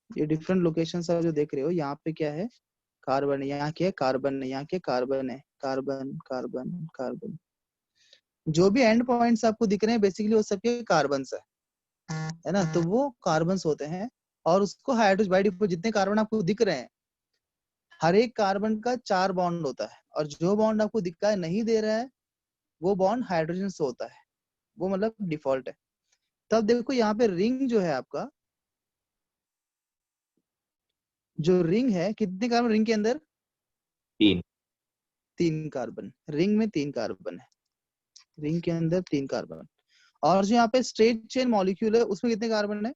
ये डिफरेंट लोकेशन सब जो देख रहे हो, यहाँ पे क्या है? कार्बन है। यहाँ क्या है? कार्बन है। यहाँ क्या? कार्बन है। कार्बन कार्बन कार्बन, जो भी एंड पॉइंट्स आपको दिख रहे हैं बेसिकली वो सबके कार्बन्स है ना? तो वो कार्बन्स होते हैं। और उसको हाइड्रोजन बाय डिफॉल्ट जितने कार्बन आपको दिख रहे हैं, हर एक कार्बन का 4 बॉन्ड होता है। और जो बॉन्ड आपको दिखाई नहीं दे रहा है वो बॉन्ड हाइड्रोजन से होता है, वो मतलब डिफॉल्ट है। तब देखो यहाँ पे रिंग जो है आपका, जो रिंग है, कितने कार्बन रिंग के अंदर? 3 कार्बन। रिंग में 3 कार्बन है। रिंग के अंदर 3 कार्बन। और जो यहाँ पे स्ट्रेट चेन मॉलिक्यूल है उसमें कितने कार्बन है?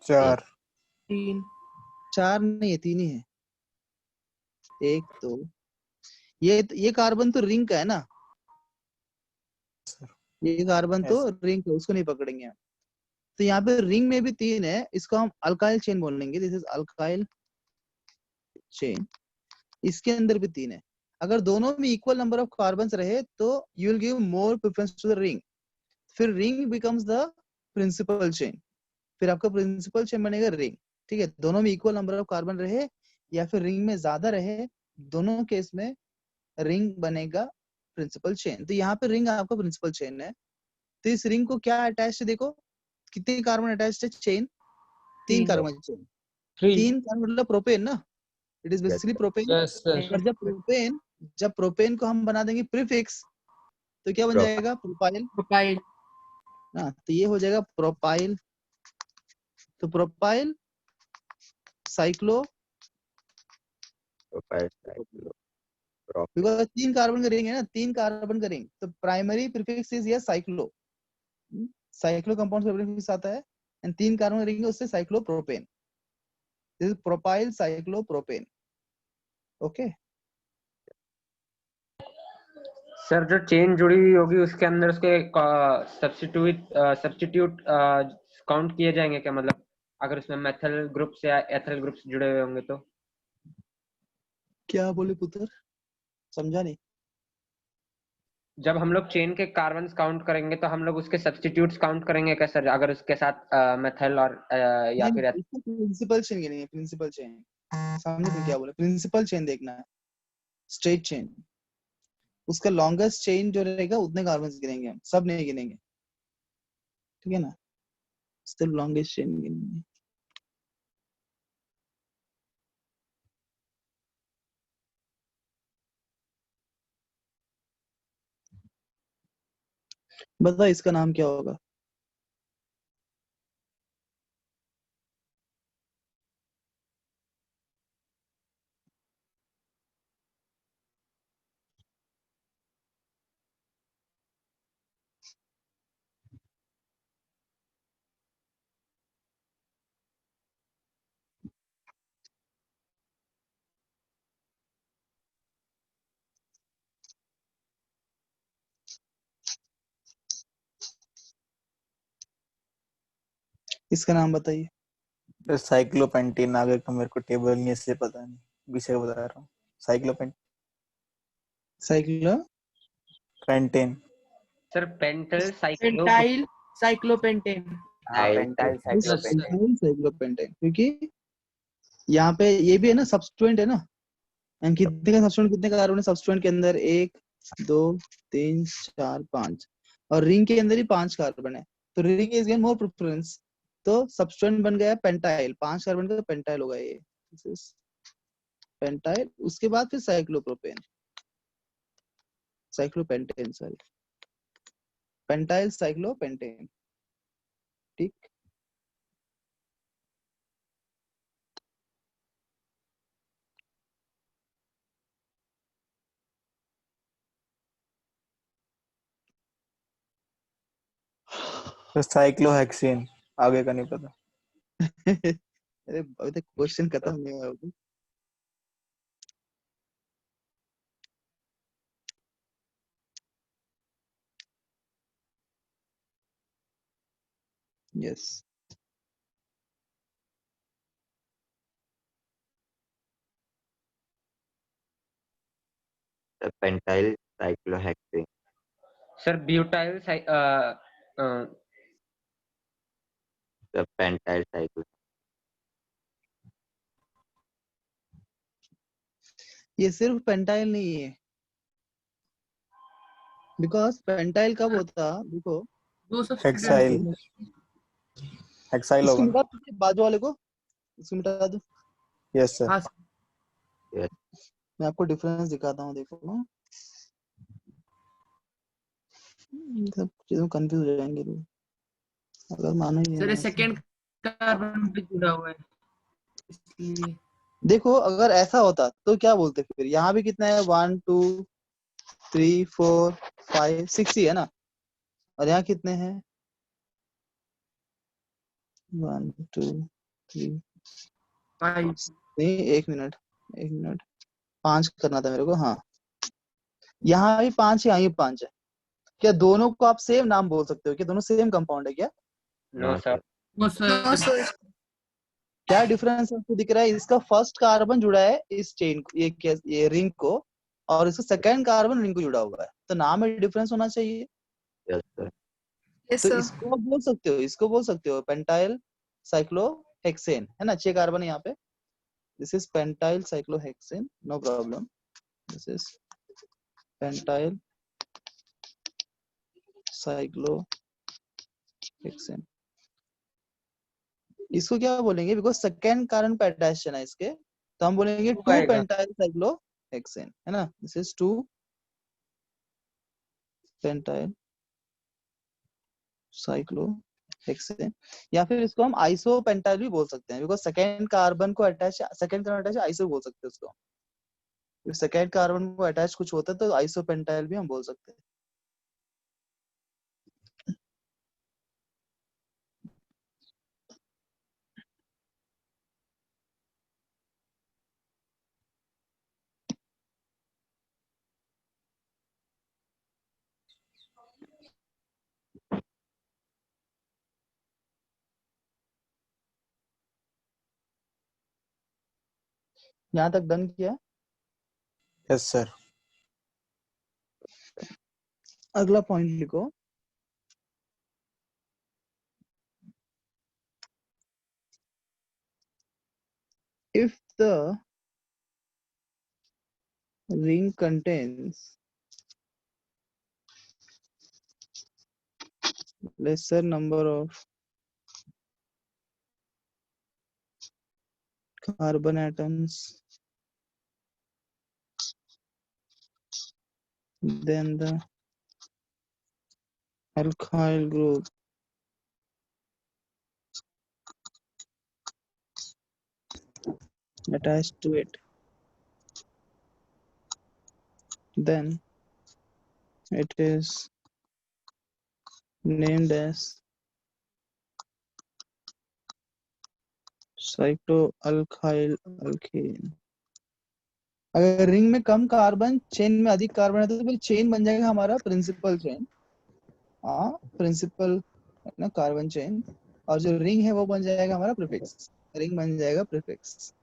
4। 3। 4 नहीं है, 3 ही है। 1 2, ये कार्बन तो रिंग का है ना? ये कार्बन तो रिंग है, उसको नहीं पकड़ेंगे हम। तो यहाँ पे रिंग में भी 3 है, इसको हम अल्काइल चेन बोलेंगे। This is alkyl chain. इसके अंदर भी 3 है। अगर दोनों में इक्वल नंबर ऑफ कार्बन्स रहे तो you will give more preference to the ring, फिर ring becomes the principal chain, फिर आपका प्रिंसिपल चेन बनेगा रिंग। ठीक है, दोनों में इक्वल नंबर ऑफ कार्बन रहे या फिर रिंग में ज्यादा रहे, दोनों केस में रिंग बनेगा प्रिंसिपल चेन। तो यहाँ पे रिंग आपका प्रिंसिपल चेन है। तो इस रिंग को क्या अटैच है, देखो कितने कार्बन अटैच्ड है, चेन 3 तीन। Carbon chain. 3 3 कार्बन मतलब प्रोपेन ना, it is basically propane. Yes sir और जब प्रोपेन को हम बना देंगे प्रीफिक्स तो क्या बन प्रोपाइल। जाएगा, प्रोपाइल। प्रोपाइल। हाँ, तो ये हो जाएगा प्रोपाइल। तो propyl cyclo, propyl cyclo prop because 3 carbon का रिंग है ना, 3 कार्बन का रिंग, तो प्राइमरी प्रीफिक्स इज या साइक्लो। साइक्लो कंपाउंड का प्रीफिक्स आता है एंड 3 कार्बन का रिंग है, उससे cyclopropane. This is propyl cyclopropane. Okay, sir जो चेन जुड़ी हुई होगी उसके अंदर उसके सब्स्टिट्यूट काउंट किए जाएंगे क्या, मतलब अगर उसमें मेथल ग्रुप्स या एथल ग्रुप्स जुड़े हुए होंगे तो? क्या बोले पुत्र, समझा नहीं। जब हम लोग चेन के कार्बन्स काउंट करेंगे तो हम लोग उसके सब्स्टिट्यूट्स काउंट करेंगे क्या सर, अगर उसके साथ मेथल और या फिर इसको प्रिंसिपल चेन गिनेंगे, प्रिंसिपल चेन। समझे तुम क्या बोले, प्रिंसिपल चेन देखना है, स्ट्रेट चेन। उसका लॉन्गेस्ट चेन जो रहेगा उतने कार्बन गिनेंगे हम, सब नहीं गिनेंगे। ठीक है ना, सिर्फ लॉन्गेस्ट चेन गिनेंगे। बता इसका नाम क्या होगा। इसका नाम बताइए। साइक्लोपेंटेन आगे का मेरे को टेबल नहीं इससे पता नहीं, विषय बता रहा हूँ। Cyclopentane sir pental cyclo pentyl cyclopentane. Pentyl cyclopentane. Cyclopentane, क्योंकि यहाँ पे ये भी है ना, सब्स्टिट्यूएंट है ना। एंड कितने का सब्स्टिट्यूएंट, कितने कार्बन है सब्स्टिट्यूएंट के अंदर, 1 2 3 4 5, और रिंग के अंदर ही 5 कार्बन है, तो ring is gain more preference. तो सब्स्टिट्यूएंट बन गया पेंटाइल, 5 कार्बन का पेंटाइल होगा ये, दिस इज पेंटाइल। उसके बाद फिर cyclopropane, cyclopentane sorry, pentyl cyclopentane. ठीक, साइक्लोहेक्सेन आगे का नहीं पता। अरे अभी तक क्वेश्चन खत्म नहीं हुआ अभी। Yes, the pentyl cyclohexane. Sir butyl The pentyl cyclohexane. ये सिर्फ पेंटाइल नहीं है, बिकॉज पेंटाइल कब होता, देखो दो हेक्साइल सब्स्टिट्यूट। हेक्साइल इसको होगा। मिटा दो, बाजू वाले को इसको मिटा दो। Yes sir. हाँ मैं आपको डिफरेंस दिखाता हूँ, देखो ना, सब चीजों कंफ्यूज हो जाएंगे तो, अगर मानो ये सर, ना सेकंड कार्बन भी जुड़ा हुआ है इसलिए। देखो, अगर ऐसा होता तो क्या बोलते, फिर यहाँ भी कितना है, 1 2 3 4 5 6 ही है ना, और यहाँ कितने हैं, 1 2 3, 5। नहीं एक मिनट 5 करना था मेरे को। हाँ, यहाँ भी 5 है, यहाँ भी 5 है, क्या दोनों को आप सेम नाम बोल सकते हो? क्या दोनों सेम कंपाउंड है क्या? No No, sir. No sir. क्या डिफरेंस आपको दिख रहा है? इसका फर्स्ट कार्बन जुड़ा है इस चेन ये रिंग को, और इसका सेकंड कार्बन रिंग को जुड़ा हुआ है, तो नाम में डिफरेंस होना चाहिए। yes, sir. यस तो सर। इसको आप बोल सकते हो, इसको बोल सकते हो पेंटाइल साइक्लोहेक्सेन, है ना? 6 कार्बन है यहाँ पे। This is pentyl cyclohexane, no problem. This is pentyl cyclohexane. इसको क्या बोलेंगे? बिकॉज सेकंड कार्बन पे अटैच है ना इसके, तो हम बोलेंगे Two 2 आएगा। पेंटाइल साइक्लोहेक्सेन, है ना? दिस इज 2 पेंटाइल साइक्लोहेक्सेन, या फिर इसको हम आइसो पेंटाइल भी बोल सकते हैं, बिकॉज सेकंड कार्बन आइसो बोल सकते हैं उसको। सेकंड कार्बन को अटैच कुछ होता है तो आइसो पेंटाइल भी हम बोल सकते हैं। यहाँ तक डन किया? Yes sir. अगला पॉइंट लिखो। If the ring contains lesser number of carbon atoms than the alkyl group attached to it, then it is named as cycloalkyl alkane। अगर रिंग में कम कार्बन, चेन में अधिक कार्बन है, तो फिर चेन बन जाएगा हमारा प्रिंसिपल चेन। हाँ, प्रिंसिपल है ना कार्बन चेन, और जो रिंग है वो बन जाएगा हमारा प्रीफिक्स। रिंग बन जाएगा प्रीफिक्स।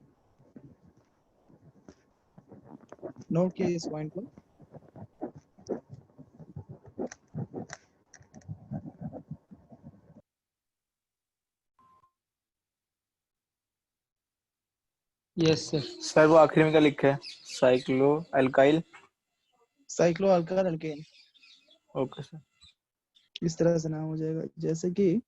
नोट किया इस पॉइंट को। Yes sir. सर वो आखिरी में क्या लिखा है? Cyclo alkyl. Cycloalkyl alkane, okay sir. इस तरह से नाम हो जाएगा। जैसे कि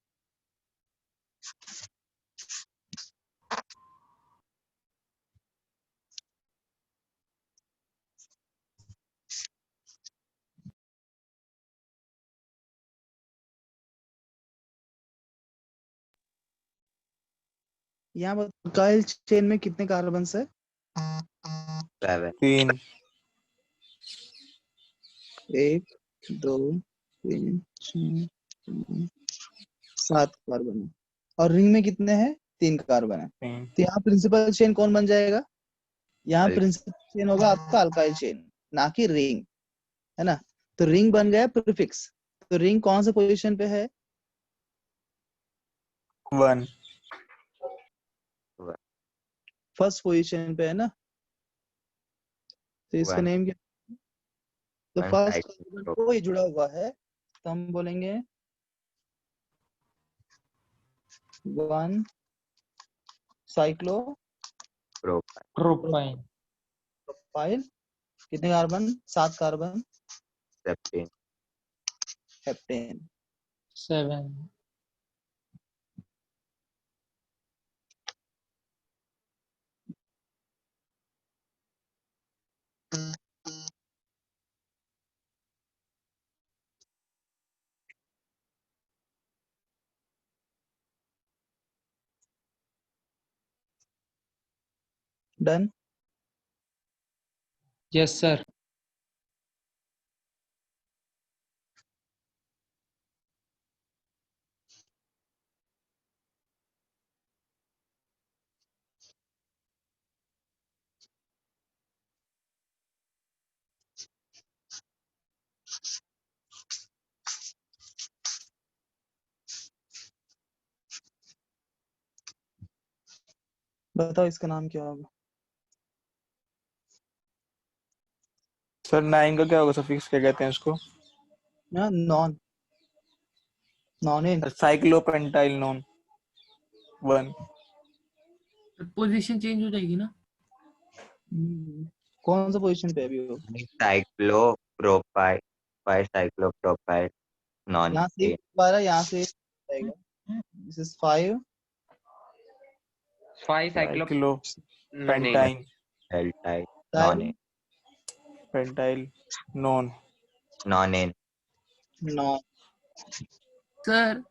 यहाँ पर अल्काइल चेन में कितने कार्बन है? 7. 3। 1 2 3 4 7 कार्बन है, और रिंग में कितने हैं? 3 कार्बन है। 3। तो यहाँ प्रिंसिपल चेन कौन बन जाएगा? यहाँ Al- प्रिंसिपल चेन होगा आपका अल्काइल चेन, ना कि रिंग, है ना? तो रिंग बन गया प्रीफिक्स। तो रिंग कौन से पोजीशन पे है? 1। फर्स्ट पोजीशन पे है ना? तो इसका 1. नेम क्या? तो 1 फर्स्ट cycle कार्बन group. को ये जुड़ा हुआ है, तो हम बोलेंगे 1 साइक्लो Group. प्रोपाइन। प्रोपाइल। कितने carbon? 7 carbon, 17. Heptane. 7। Done. Yes sir. बताओ इसका नाम क्या होगा? सर 9 का क्या होगा? सफिक्स क्या कहते हैं उसको? Non non cyclopentyl non 1। Position change हो जाएगी ना? कौन सा पोजीशन पे है अभी वो? साइक्लोप्रोपाइल, 5 साइक्लोप्रोपाइल नॉन यहाँ से 12, यहाँ से जाएगा। दिस इज 5 साइक्लो नहीं साइक्लोपेंटाइन एल्टाइल नॉन टाइल pentyl non. Non N non. Sir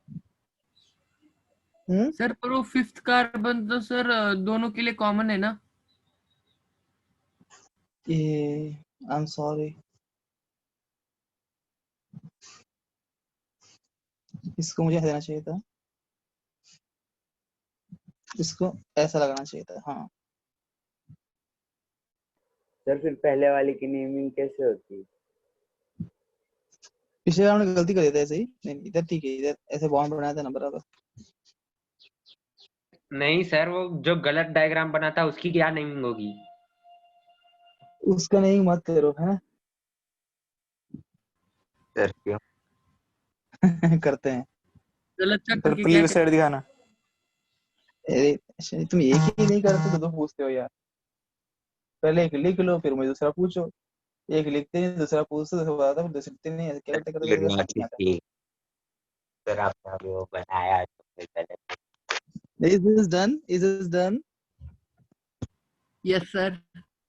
sir पर वो 5th कार्बन तो सर दोनों के लिए कॉमन है ना? ये आई एम सॉरी, इसको मुझे देना चाहिए था, इसको ऐसा लगाना चाहिए था। हाँ सर फिर पहले वाले की नेमिंग कैसे होती है? पिछले राउंड में गलती कर देता ऐसे ही। नहीं इधर ठीक है, इधर ऐसे बॉन्ड बनाया था ना बराबर। नहीं सर, वो जो गलत डायग्राम बना था उसकी क्या नेमिंग होगी? उसका नहीं मत करो है सर क्यों? करते हैं। गलत चेक सर करके क्या प्लीज साइड दिखाना। अरे तुम एक ही नहीं करते तो दो पूछते हो यार। पहले एक लिख लो फिर मुझे दूसरा पूछो। एक लिखते नहीं दूसरा पूछते दूसरा बताता फिर दूसरा लिखते नहीं, ऐसे क्या करते करते करते समझ नहीं आता। सर आपने अभी वो बनाया तो फिर पहले Is this done? Is this done? Yes sir.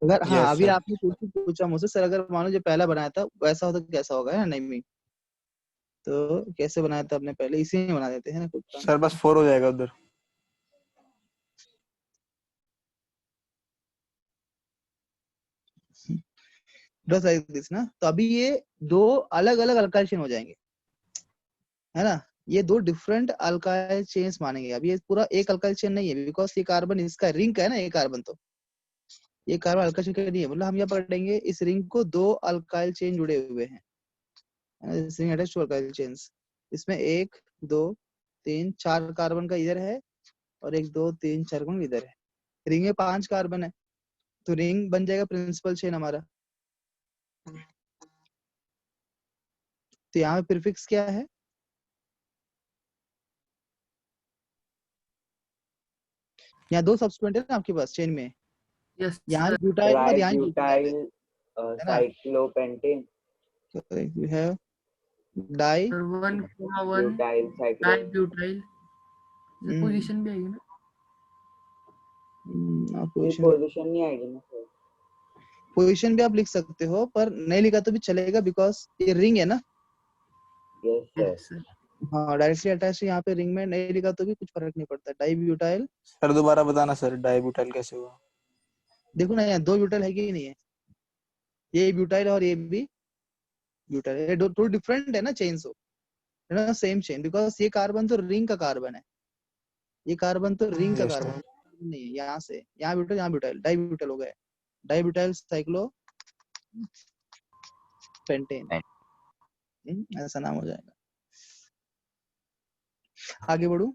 अगर हाँ Yes, अभी sir. आपने पूछा मुझसे सर अगर मान लो जो पहला बनाया था वैसा होता तो कैसा होगा है ना? नहीं तो कैसे बनाया था आपने पहले, इसी में बना देते हैं ना खुद का। सर बस 4 हो जाएगा उधर। Just like this ना। तो अभी ये दो अलग अलग अल्काइल चेन हो जाएंगे है ना। ये दो डिफरेंट अल्काइल चेन्स मानेंगे। अभी ये पूरा एक अल्काइल चेन नहीं है बिकॉज ये कार्बन इसका रिंग का है ना। ये कार्बन तो ये कार्बन अल्काइल चेन का नहीं है, मतलब हम यहाँ पकड़ेंगे इस रिंग को दो अल्काइल चेन जुड़े हुए हैं, इस ring attached to alkyl chains. इसमें 1 2 3 4 कार्बन का इधर है और 1 2 3 4 कार्बन इधर है। रिंग में 5 कार्बन है तो रिंग बन जाएगा प्रिंसिपल चेन हमारा। तो यहाँ पे प्रीफिक्स क्या है? यहाँ दो सब्स्टिट्यूएंट है ना आपके पास चेन में, यस यहाँ सर। ब्यूटाइल और यहाँ ब्यूटाइल ट्राइब्यूटाइल है ना। Cyclopentane you have di 1,1 butyl cyclo di butyl position भी आएगी ना? पोजीशन नहीं आएगी ना सर? पोजीशन भी आप लिख सकते हो पर नहीं लिखा तो भी चलेगा बिकॉज ये रिंग है ना। Yes sir. Yes sir. हाँ डायरेक्टली अटैच यहाँ पे रिंग में नहीं लिखा तो भी कुछ फर्क नहीं पड़ता। डाई ब्यूटाइल, सर दोबारा बताना सर डाइब्यूटाइल कैसे हुआ? देखो ना यहाँ दो ब्यूटाइल है कि नहीं है। ये ब्यूटाइल और ये भी ब्यूटाइल, ये दो डिफरेंट है ना चेन्स हो है ना। सेम चेन बिकॉज ये कार्बन तो रिंग का कार्बन है, ये कार्बन तो रिंग का Yes, sir. कार्बन नहीं है। यहाँ से यहाँ ब्यूटाइल यहाँ ब्यूटाइल डाई ब्यूटाइल हो गया। डाई ब्यूटाइल साइक्लो पेंटेन ऐसा नाम हो जाएगा। आगे बढ़ू।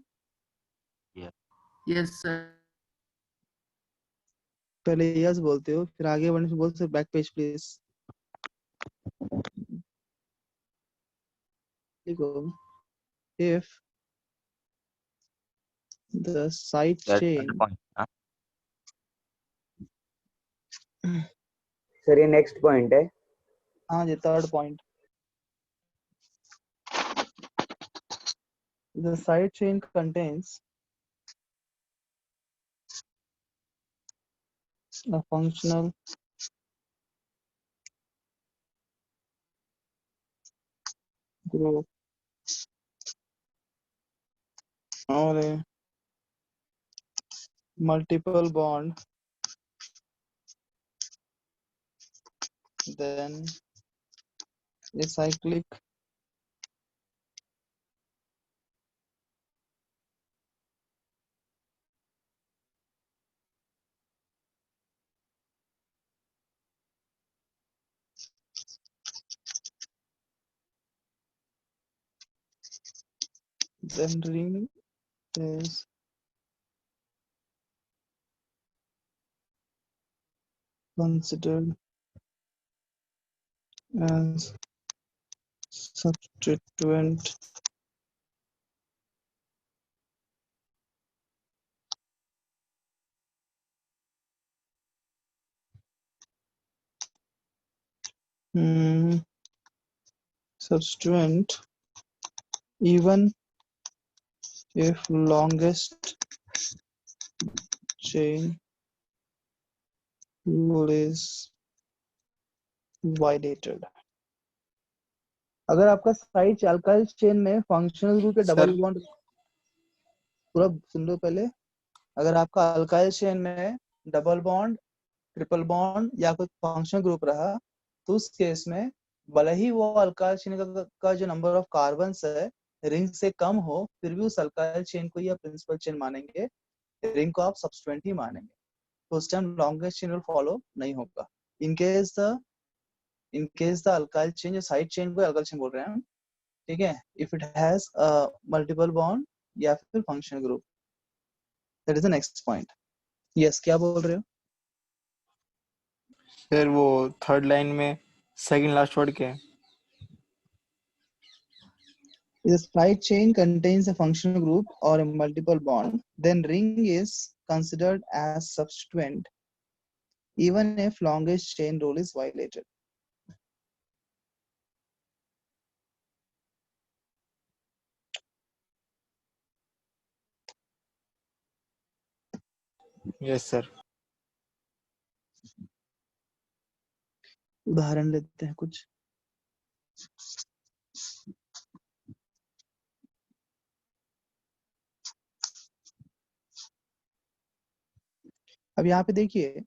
Yes sir. पहले यस बोलते हो फिर आगे बढ़ने से बोलते हो बैक पेज प्लीज। लिखो if the side chain sir ये नेक्स्ट पॉइंट है। हाँ ये third point. The side chain contains a functional group or a multiple bond, then a cyclic then ring is considered as substituent. Substituent even if longest chain rule is violated. अगर आपका side alkyl chain में functional group के double bond, पूरा सुन लो पहले, अगर आपका alkyl chain में double bond, triple bond या कोई फंक्शनल ग्रुप रहा, तो उस केस में भले ही वो अल्काइल चेन का जो नंबर ऑफ कार्बन्स है रिंग से कम हो, फिर भी उस अल्काइल चेन को या प्रिंसिपल चेन मानेंगे, रिंग को आप सबस्टिट्यूएंट ही मानेंगे, तो उस time longest chain rule follow नहीं होगा। In case the alkyl chain, जो साइड चेन को अल्काइल चेन बोल रहे हैं, ठीक है, if it has multiple bond या फिर functional group, that is the next point. Yes, क्या बोल रहे हो? सर वो थर्ड लाइन में सेकंड लास्ट वर्ड क्या है? If the side chain contains a functional group or a multiple bond, then ring is considered as substituent, even if longest chain rule is violated. Yes sir. उदाहरण लेते हैं कुछ। अब यहाँ पे देखिए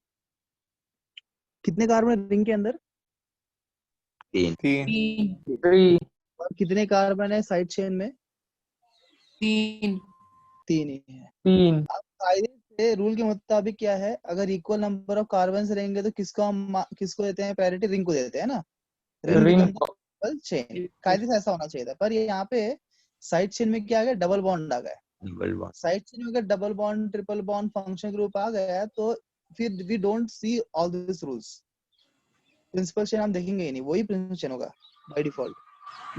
कितने कार्बन रिंग के अंदर, 3 3 और कितने कार्बन है साइड चेन में? 3 3 ही है। 3 अब कायदे से रूल के मुताबिक क्या है, अगर इक्वल नंबर ऑफ कार्बन रहेंगे तो किसको देते हैं प्रायोरिटी? रिंग को देते हैं ना। रिंग डबल चेन, कायदे से ऐसा होना चाहिए था, पर ये यहाँ पे साइड चेन में क्या आ गया? डबल बॉन्ड आ गया। Double bond. साइड चेन में अगर double bond, triple bond, function group आ गया है, तो फिर we don't see all this rules. Principal chain हम देखेंगे ही नहीं, वही प्रिंसिपल चेन होगा बाय डिफॉल्ट,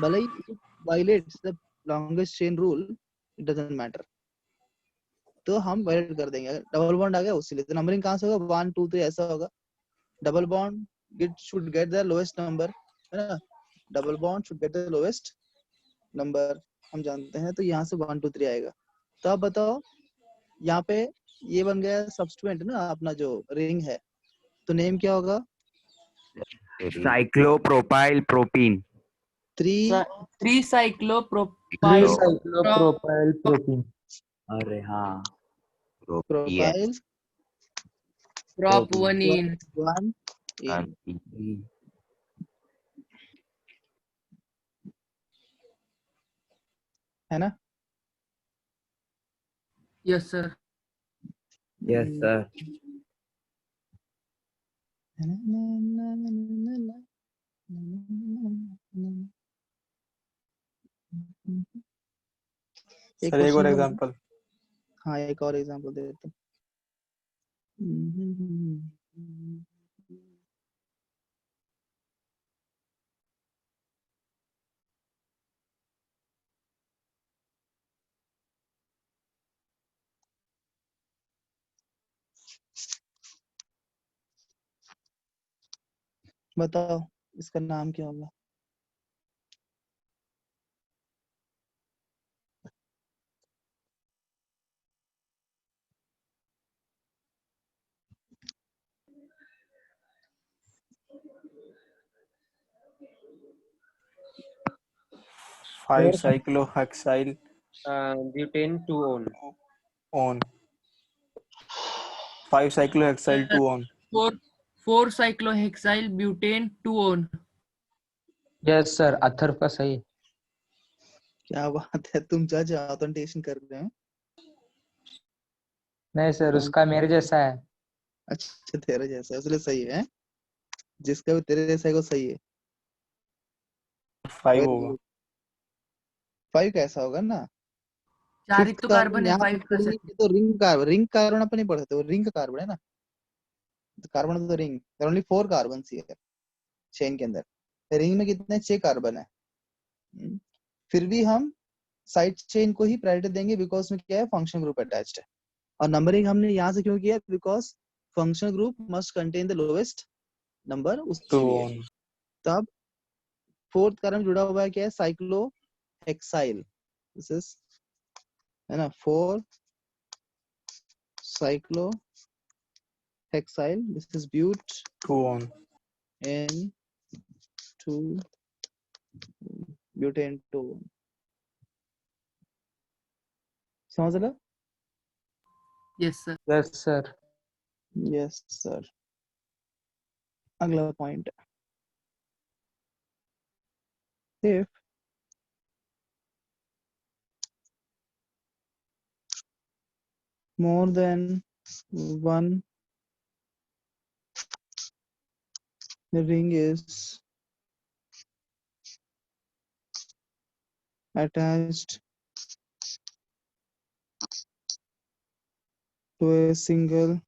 भले ही it violates the longest chain rule, it doesn't matter, तो हम वायलेट कर देंगे। डबल बॉन्ड आ गया उसी लिए, तो नंबरिंग कहां से होगा? 1 2 3 ऐसा होगा। Double bond it should get the lowest number, है ना। Double bond should get the lowest number, हम जानते हैं, तो यहाँ से 1 2 3 आएगा। तो आप बताओ, यहाँ पे ये बन गया सब्स्टिट्यूएंट ना अपना जो रिंग है, तो नेम क्या होगा? Cyclopropyl propene. 3 cyclopropyl cyclopropyl propene. अरे हाँ, प्रोपाइल prop 1 in 1 है ना। yes sir yes sir. Sir एक और एग्जांपल। हाँ, एक और एग्जांपल दे देता हूँ। बताओ इसका नाम क्या होगा? Five cyclohexyl butane 2-on। On 5 cyclohexyl 2 on 4 cyclohexyl butane 2 on yes sir, Atharva का सही। क्या बात है, तुम जज ऑथेंटिकेशन कर रहे हो? नहीं सर, उसका मेरे जैसा है। अच्छा, तेरे जैसा है, इसलिए सही है। जिसका भी तेरे जैसा है वो सही है। 5 होगा। 5 कैसा होगा ना? 4 ही तो कार्बन है, 5 का ये तो रिंग कार्बन अपन नहीं पढ़ सकते, वो रिंग का कार्बन है ना। Carbon of the ring, there only 4 carbons here chain के अंदर, रिंग में कितने 6 कार्बन है। फिर भी हम साइड चेन को ही प्रायोरिटी देंगे बिकॉज में क्या है फंक्शन ग्रुप अटैच्ड है। और नंबरिंग हमने यहाँ से क्यों किया, because functional group must contain the lowest number उसके लिए। तब फोर्थ कार्बन जुड़ा हुआ है क्या है, साइक्लो हेक्साइल, दिस इज है ना 4 cyclo hexyl, this is but 2 N 2 butane 2। समझ लो। Yes sir. Yes sir. Yes sir. अगला point, if more than one ring is attached to a single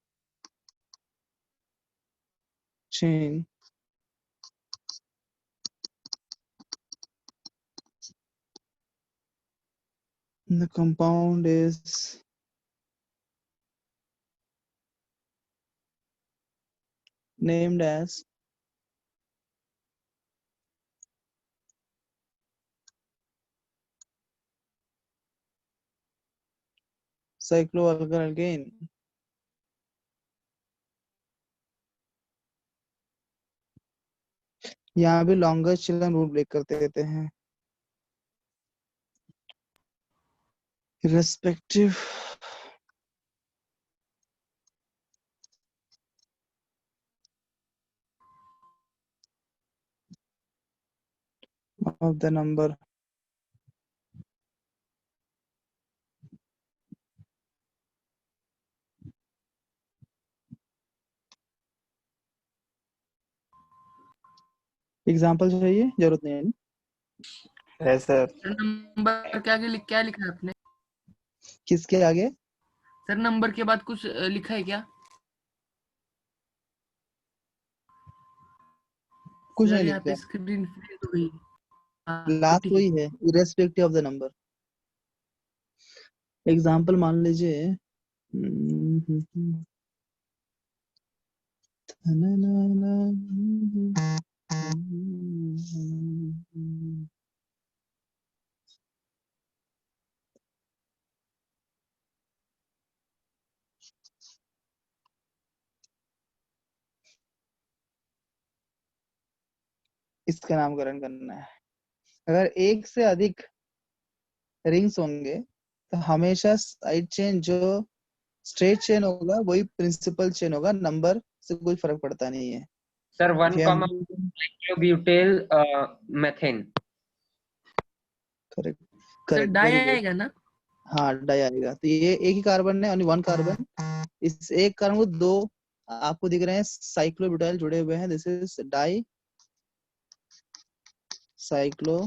chain, the compound is named as cycloalkyl. यहाँ भी longest children rule break करते रहते हैं, irrespective of the number example चाहिए, जरूरत नहीं है। Yes sir. सर नंबर के आगे क्या लिखा है आपने? किसके आगे? सर नंबर के बाद कुछ लिखा है क्या? कुछ सर नहीं यहाँ पे लिखा, स्क्रीन फ्रीज हो गई। हाँ, लास्ट ठीक है। वही है, irrespective of the number। Example मान लीजिए इसका नामकरण करना है। अगर एक से अधिक रिंग्स होंगे तो हमेशा साइड चेन जो स्ट्रेट चेन होगा वही प्रिंसिपल चेन होगा, नंबर से कोई फर्क पड़ता नहीं है। Sir 1, cyclobutyl methane. Correct sir correct, di very good. आएगा ना? हाँ डाई आएगा, तो ये एक ही कार्बन है, ओनली 1 कार्बन। इस एक कार्बन को 2 आपको दिख रहे हैं साइक्लोब्यूटाइल जुड़े हुए हैं, this is di cyclobutyl,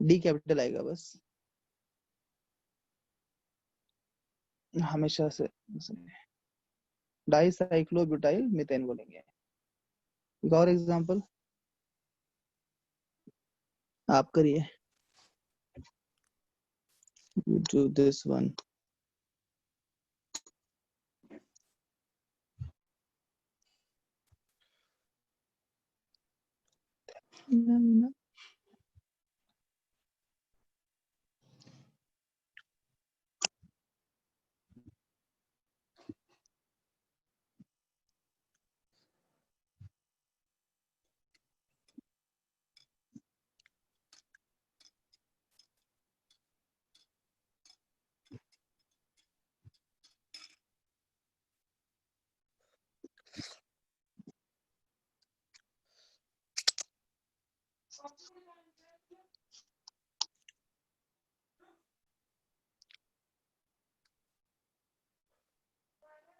D capital आएगा बस हमेशा से, डाई साइक्लोब्यूटाइल मीथेन बोलेंगे। एक और एग्जांपल आप करिए, do this one।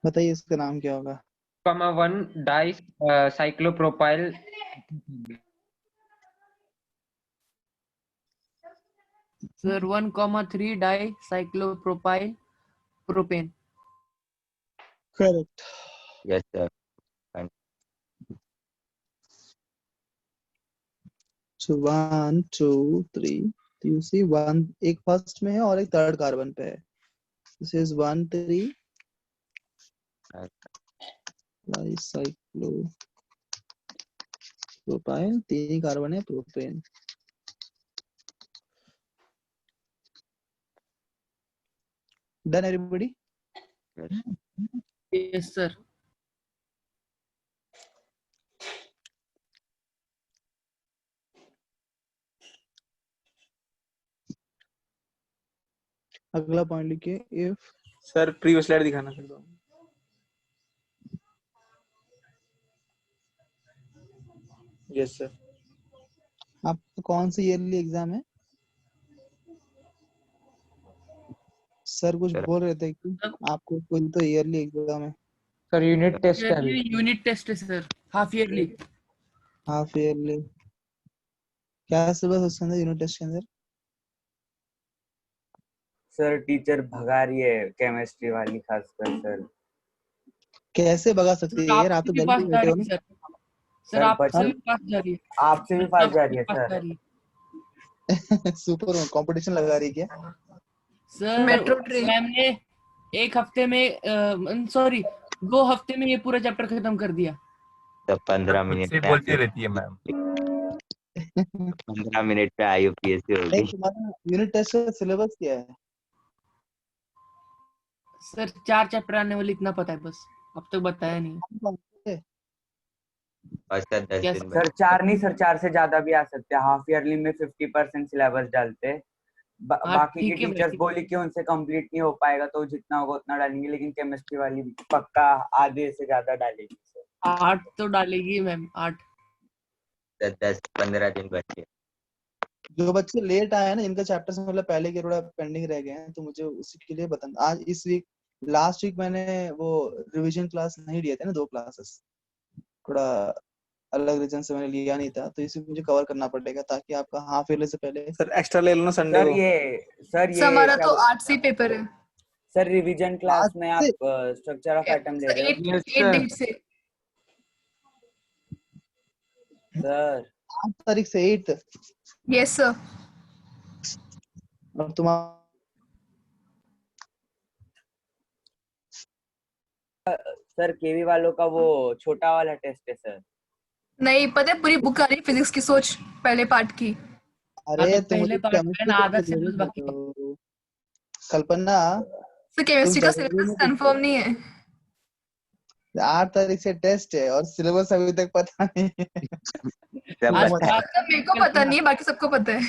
बताइए इसका नाम क्या होगा? 1 di cyclopropyl. Sir 1,3 di cyclopropyl propane. Correct. Yes, sir. And So 1 2 3 you see one एक फर्स्ट में है और एक थर्ड कार्बन पे है। दिस इज 1 3 ट्राइसाइक्लो प्रोपाइल, 3 कार्बन है propane. Done everybody? yes. Yes sir. अगला पॉइंट लिखिए इफ सर प्रीवियस स्लाइड दिखाना फिर तो। Yes sir. आपका कौन सा ईयरली एग्जाम है? सर कुछ Sir. बोल रहे थे कि आपको कोई तो ईयरली एग्जाम है। सर यूनिट टेस्ट है अभी। यूनिट टेस्ट है sir, half yearly. Half yearly क्या सिलेबस उसके अंदर यूनिट टेस्ट के अंदर? सर टीचर भगा रही है केमिस्ट्री वाली खासकर सर। कैसे भगा सकती है यार? आप आपसे तो भी घर पास पे जा बैठे हो रही है ना। सर। सर आपसे हाँ? भी पास जा रही है। आपसे भी फास्ट जा रही है पास सर। जा रही है। सुपर कंपटीशन लगा रही है क्या? Sir metro train. मैम ने एक हफ्ते में सॉरी 2 हफ्ते में ये पूरा चैप्टर खत्म कर दिया। तो 15 मिनट से में बोलती रहती है मैम। 15 मिनट पे IUPAC नहीं, होगी। तुम्हारा यूनिट टेस्ट का सिलेबस क्या है? सर 4 चैप्टर आने वाले, इतना पता है बस, अब तक बताया नहीं। और सर 10 क्या दिन सर बचे। 4 नहीं सर, 4 से ज्यादा भी आ सकते हैं। हाफ ईयरली में 50% सिलेबस डालते हैं। हाँ, बाकी की ठीक है भाई, टीचर्स ठीक बोली कि उनसे कंप्लीट नहीं हो पाएगा तो जितना होगा उतना डालेंगे, लेकिन केमिस्ट्री वाली पक्का आधे से ज्यादा डालेगी सर। 8 तो डालेगी मैम, 8। तो 10-15 दिन बचे। जो बच्चे लेट आए हैं ना, इनका चैप्टर मतलब पहले के थोड़ा पेंडिंग रह गए हैं, तो मुझे उसी के लिए बताना। आज इस वीक लास्ट वीक मैंने वो रिवीजन क्लास नहीं लिए थे ना, 2 क्लासेस, थोड़ा अलग रीजन से मैंने लिया नहीं था, तो इसे मुझे कवर करना पड़ेगा ताकि आपका हाफ ईयरली से पहले। सर एक्स्ट्रा ले लो ना संडे सर को। ये हमारा क्या तो 8 से पेपर है सर रिवीजन क्लास आज में से आप स्ट्रक्चर ऑफ एटम ले रहे हो? 8 डेट से। सर 8 तारीख से 8। Yes sir. और तुम्हारा सर केवी वालों का वो छोटा वाला टेस्ट है सर। नहीं पता है, पूरी बुक आ रही है फिजिक्स की, सोच पहले पार्ट की। अरे तो तुम पहले मुझे पार्ट है केमिस्ट्री ना, आधा का सिलेबस जरूर बाकी है। बताओ। कल्पना, तो तुम केमिस्ट्री का जरूरी सिलेबस में कुछ कंफर्म नहीं है। 8 तारीख से टेस्ट है और सिलेबस अभी तक पता नहीं है। सब आज बता। मतलब मेरे को पता नहीं है, बाकी सबको पता है।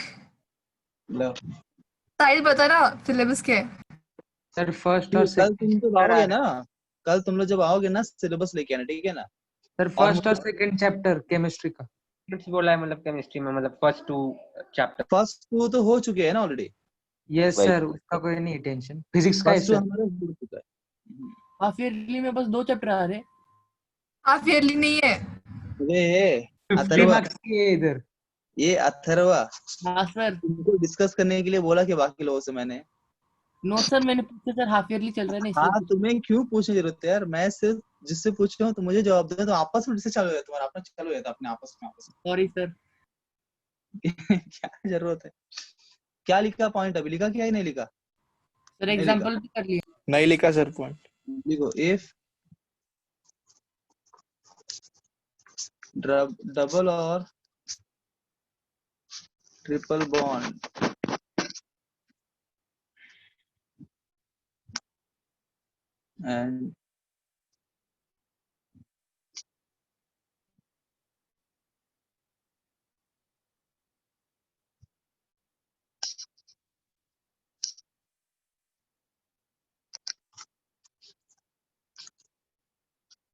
लो साहिल बता ना सिलेबस क्या है। सर फर्स्ट और कल तुम सेकंड जब आओगे ना, कल तुम लोग जब आओगे ना, सिलेबस लेके आना, ठीक है ना? सर और फर्स्ट और सेकंड चैप्टर केमिस्ट्री का। कुछ बोला है मतलब केमिस्ट्री में, मतलब फर्स्ट 2 चैप्टर। फर्स्ट 2 तो हो चुके हैं ना ऑलरेडी। यस वही। सर, उसका कोई नहीं टेंशन। फिजिक्स का है फर्स्ट 2 सर। हमारा हो चुका है। हाफ ईयरली में बस 2 चैप्टर आ रहे। हाफ ईयरली नहीं है। ये 50 अथर्वा, मार्क्स की है इधर। ये अथर्वा हाँ सर। तुमको डिस्कस करने के लिए बोला कि बाकी लोगों से मैंने। नो सर, मैंने पूछा सर, हाफ ईयरली चल रहा है ना, इसलिए हाँ, पूछा। तुम्हें क्यों पूछने की जरूरत है यार? मैं सिर्फ जिससे पूछ रहा हूँ तो मुझे जवाब दे, तो आपस में डिस्कस चालू हो जाता है, तुम्हारा अपना चालू हो जाता है अपने आपस में। Sorry sir. क्या जरूरत है? क्या लिखा पॉइंट? अभी लिखा क्या ही नहीं लिखा? सर नहीं एग्जांपल भी कर लिया। नहीं लिखा सर पॉइंट। लिखो इफ डबल और ट्रिपल बॉन्ड and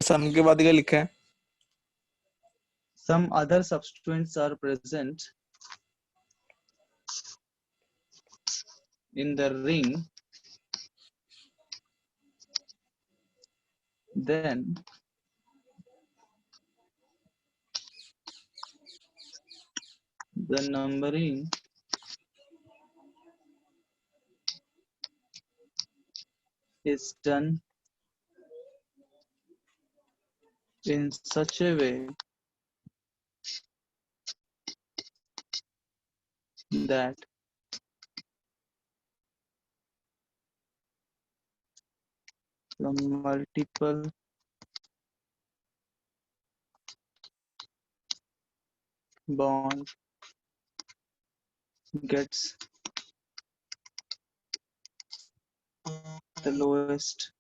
सन के बाद क्या लिखा है? some other substituents are present in the ring, then the numbering is done in such a way that the multiple bond gets the lowest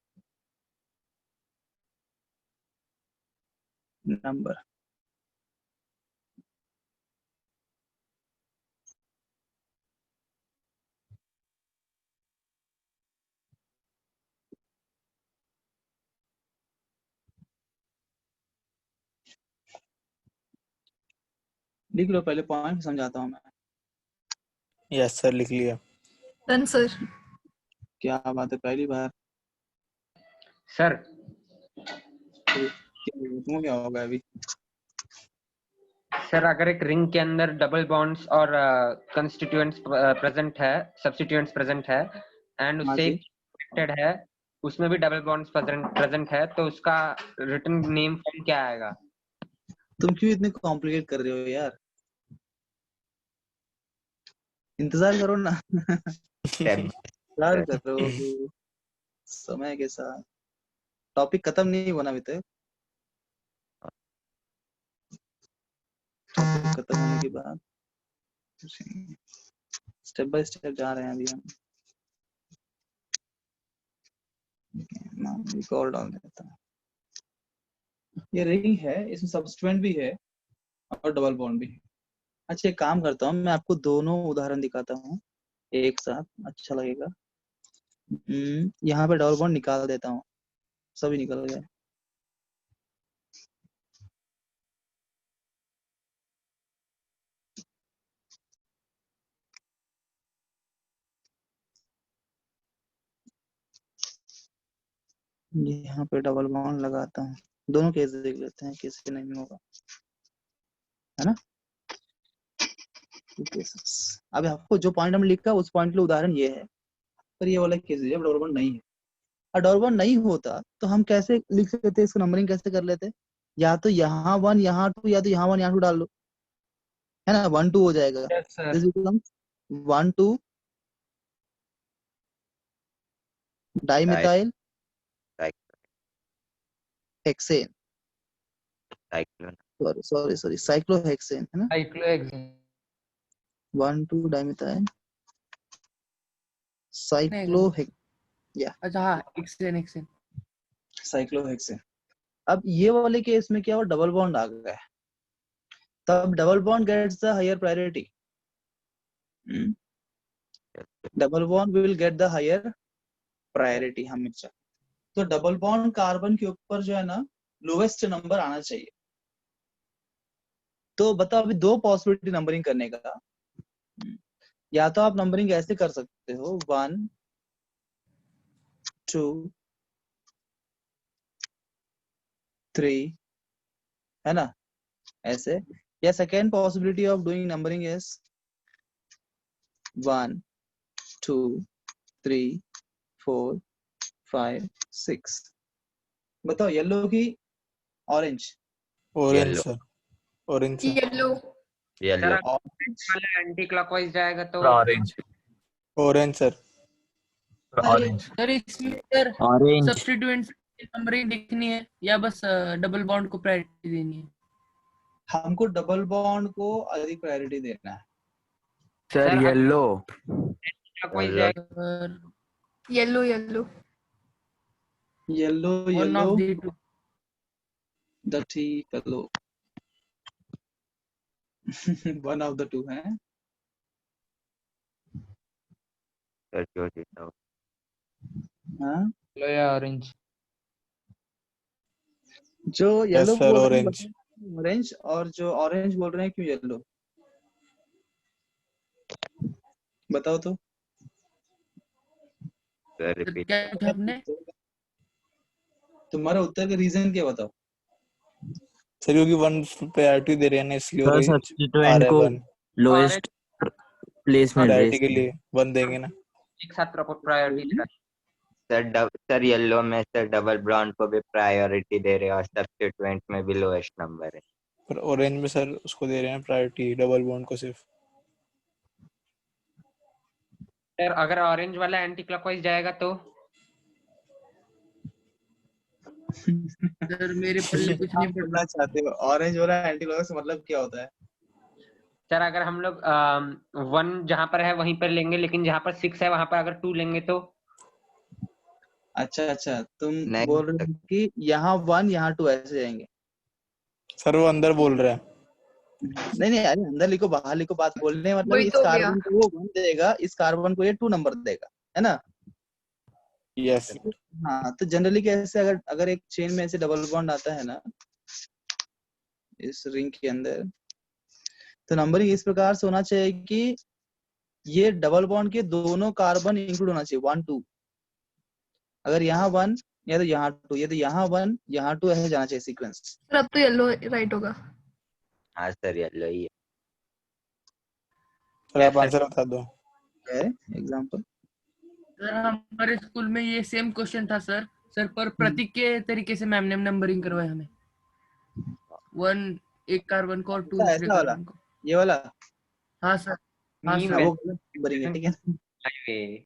number. लिख लो पहले point समझाता हूँ मैं. यस सर लिख लिया. Done sir. क्या बात है, पहली बार. सर क्या होगा अभी? सर अगर एक रिंग के अंदर डबल बॉन्ड्स और कंस्टिट्यूएंट्स प्रेजेंट है, सब्स्टिट्यूएंट्स प्रेजेंट है एंड हाँ उससे जी. कनेक्टेड है, उसमें भी डबल बॉन्ड्स प्रेजेंट है, तो उसका रिटन नेम फॉर्म क्या आएगा? तुम क्यों इतने कॉम्प्लिकेट कर रहे हो यार? इंतजार करो ना. इंतजार करो समय के साथ. टॉपिक खत्म नहीं होना अभी तक. टॉपिक खत्म होने के बाद स्टेप बाय स्टेप जा रहे हैं अभी हम. नाम रिकॉर्ड डाल देता हूँ. ये रिंग है, इसमें सब्स्टिट्यूएंट भी है और डबल बॉन्ड भी है. अच्छा एक काम करता हूँ, मैं आपको दोनों उदाहरण दिखाता हूँ एक साथ, अच्छा लगेगा. यहाँ पे डबल बॉन्ड निकाल देता हूँ, सभी निकल गए. यहाँ पे डबल बॉन्ड लगाता हूँ. दोनों केस देख लेते हैं कैसे नहीं होगा, है ना. अब आपको जो पॉइंट हमने लिखा उस पॉइंट के लिए उदाहरण ये है, पर ये वाला केस जब डबल बॉन्ड नहीं है. और डबल बॉन्ड नहीं होता तो हम कैसे लिख सकते, इसको नंबरिंग कैसे कर लेते? या तो यहाँ 1 यहाँ 2, या तो यहाँ 1 यहाँ 2 डाल लो, है ना. 1 2 हो जाएगा. Yes sir. This becomes 1 2 dimethyl hexane. Sorry cyclohexane, है ना. साइक्लोहेक्सेन. 1 2 dimethyl cyclohexane. अच्छा हाँ, एक्सेन. साइक्लोहेक्सेन. अब ये वाले केस में क्या हुआ, डबल बॉन्ड आ गया है, तब double bond gets the higher priority. Double bond will get the higher priority हमेशा. तो डबल बॉन्ड कार्बन के ऊपर जो है ना लोवेस्ट नंबर आना चाहिए. तो बताओ अभी दो पॉसिबिलिटी नंबरिंग करने का. या तो आप नंबरिंग ऐसे कर सकते हो 1 2 3, है ना, ऐसे. या second possibility of doing numbering is 1 2 3 4 5 6. बताओ येलो की orange? Orange sir. Orange sir. Yellow. Sir Yellow. वाला एंटी क्लॉकवाइज जाएगा तो orange. Orange sir. Orange. Sir इसमें सर ऑरेंज. सब्स्टिट्यूएंट्स नंबरिंग लिखनी है या बस डबल बॉन्ड को प्रायोरिटी देनी है? हमको डबल बॉन्ड को अधिक प्रायोरिटी देना है. Sir yellow. Clockwise Yellow. जाएगा. Sir yellow yellow. Yellow one yellow of the two. The T yellow. One of the two है. Sir, जो जीता हो. हाँ, येलो या ऑरेंज. जो येलो sir, बोल रहे हैं orange. ऑरेंज, और जो ऑरेंज बोल रहे हैं क्यों येलो? बताओ तो. Sir, repeat. क्या पूछा आपने? तुम्हारा उत्तर का रीजन क्या बताओ? सर क्योंकि 1 प्रायोरिटी दे रहे हैं ना इसलिए. सर ऑरेंज आ सब्स्टिट्यूएंट रहा है को 1 लोएस्ट प्लेस में प्रायोरिटी प्लेस के लिए 1 देंगे ना. एक साथ प्रायोरिटी देगा. सर येलो में सर डबल बॉन्ड को भी प्रायोरिटी दे रहे हैं और सब्स्टिट्यूएंट में भी लोएस्ट नंबर है। पर ऑरेंज में सर उसको दे रहे हैं प्रायोरिटी, डबल बॉन्ड को सिर्फ। सर अगर ऑरेंज वाला एंटी क्लॉकवाइज जाएगा तो सर मेरे पल्ले कुछ नहीं आप पड़ बोलना रहा। चाहते हो ऑरेंज वाला एंटी क्लॉकवाइज से मतलब क्या होता है? सर अगर हम लोग 1 जहां पर है वहीं पर लेंगे, लेकिन जहां पर 6 है वहां पर अगर 2 लेंगे तो अच्छा, तुम नहीं बोल रहे हो कि यहाँ 1 यहाँ 2 ऐसे जाएंगे। सर वो अंदर बोल रहा है। नहीं अरे अंदर लिखो बाहर लिखो, बात बोलने मतलब वही इस तो हो गया। कार्बन को वो 1 देगा, इस कार्बन को ये 2 नंबर देगा, है ना? यस। हाँ, तो जनरली कैसे अगर अगर एक चेन में ऐसे डबल बॉन्ड आता है ना इस रिंग के अंदर, तो नंबरिंग इस प्रकार से होना चाहिए कि ये डबल बॉन्ड के दोनों कार्बन इंक्लूड होना चाहिए 1 2। अगर यहाँ 1 या तो यहाँ 2 या तो यहाँ 1 यहाँ 2 ऐसे जाना चाहिए सीक्वेंस। सर अब तो येलो राइट होगा। हाँ सर येलो ही है। सर आप आंसर बता दो। एग्जांपल सर हमारे स्कूल में ये सेम क्वेश्चन था सर। सर पर प्रतीक के तरीके से मैम ने नंबरिंग करवाई हमें। 1 एक कार्बन को और 2 दूसरे ऐसा वाला कार्बन को। ये वाला हाँ सर। हाँ मीम सर। हाँ, वो गलत नंबरिंग है, ठीक है ना? ये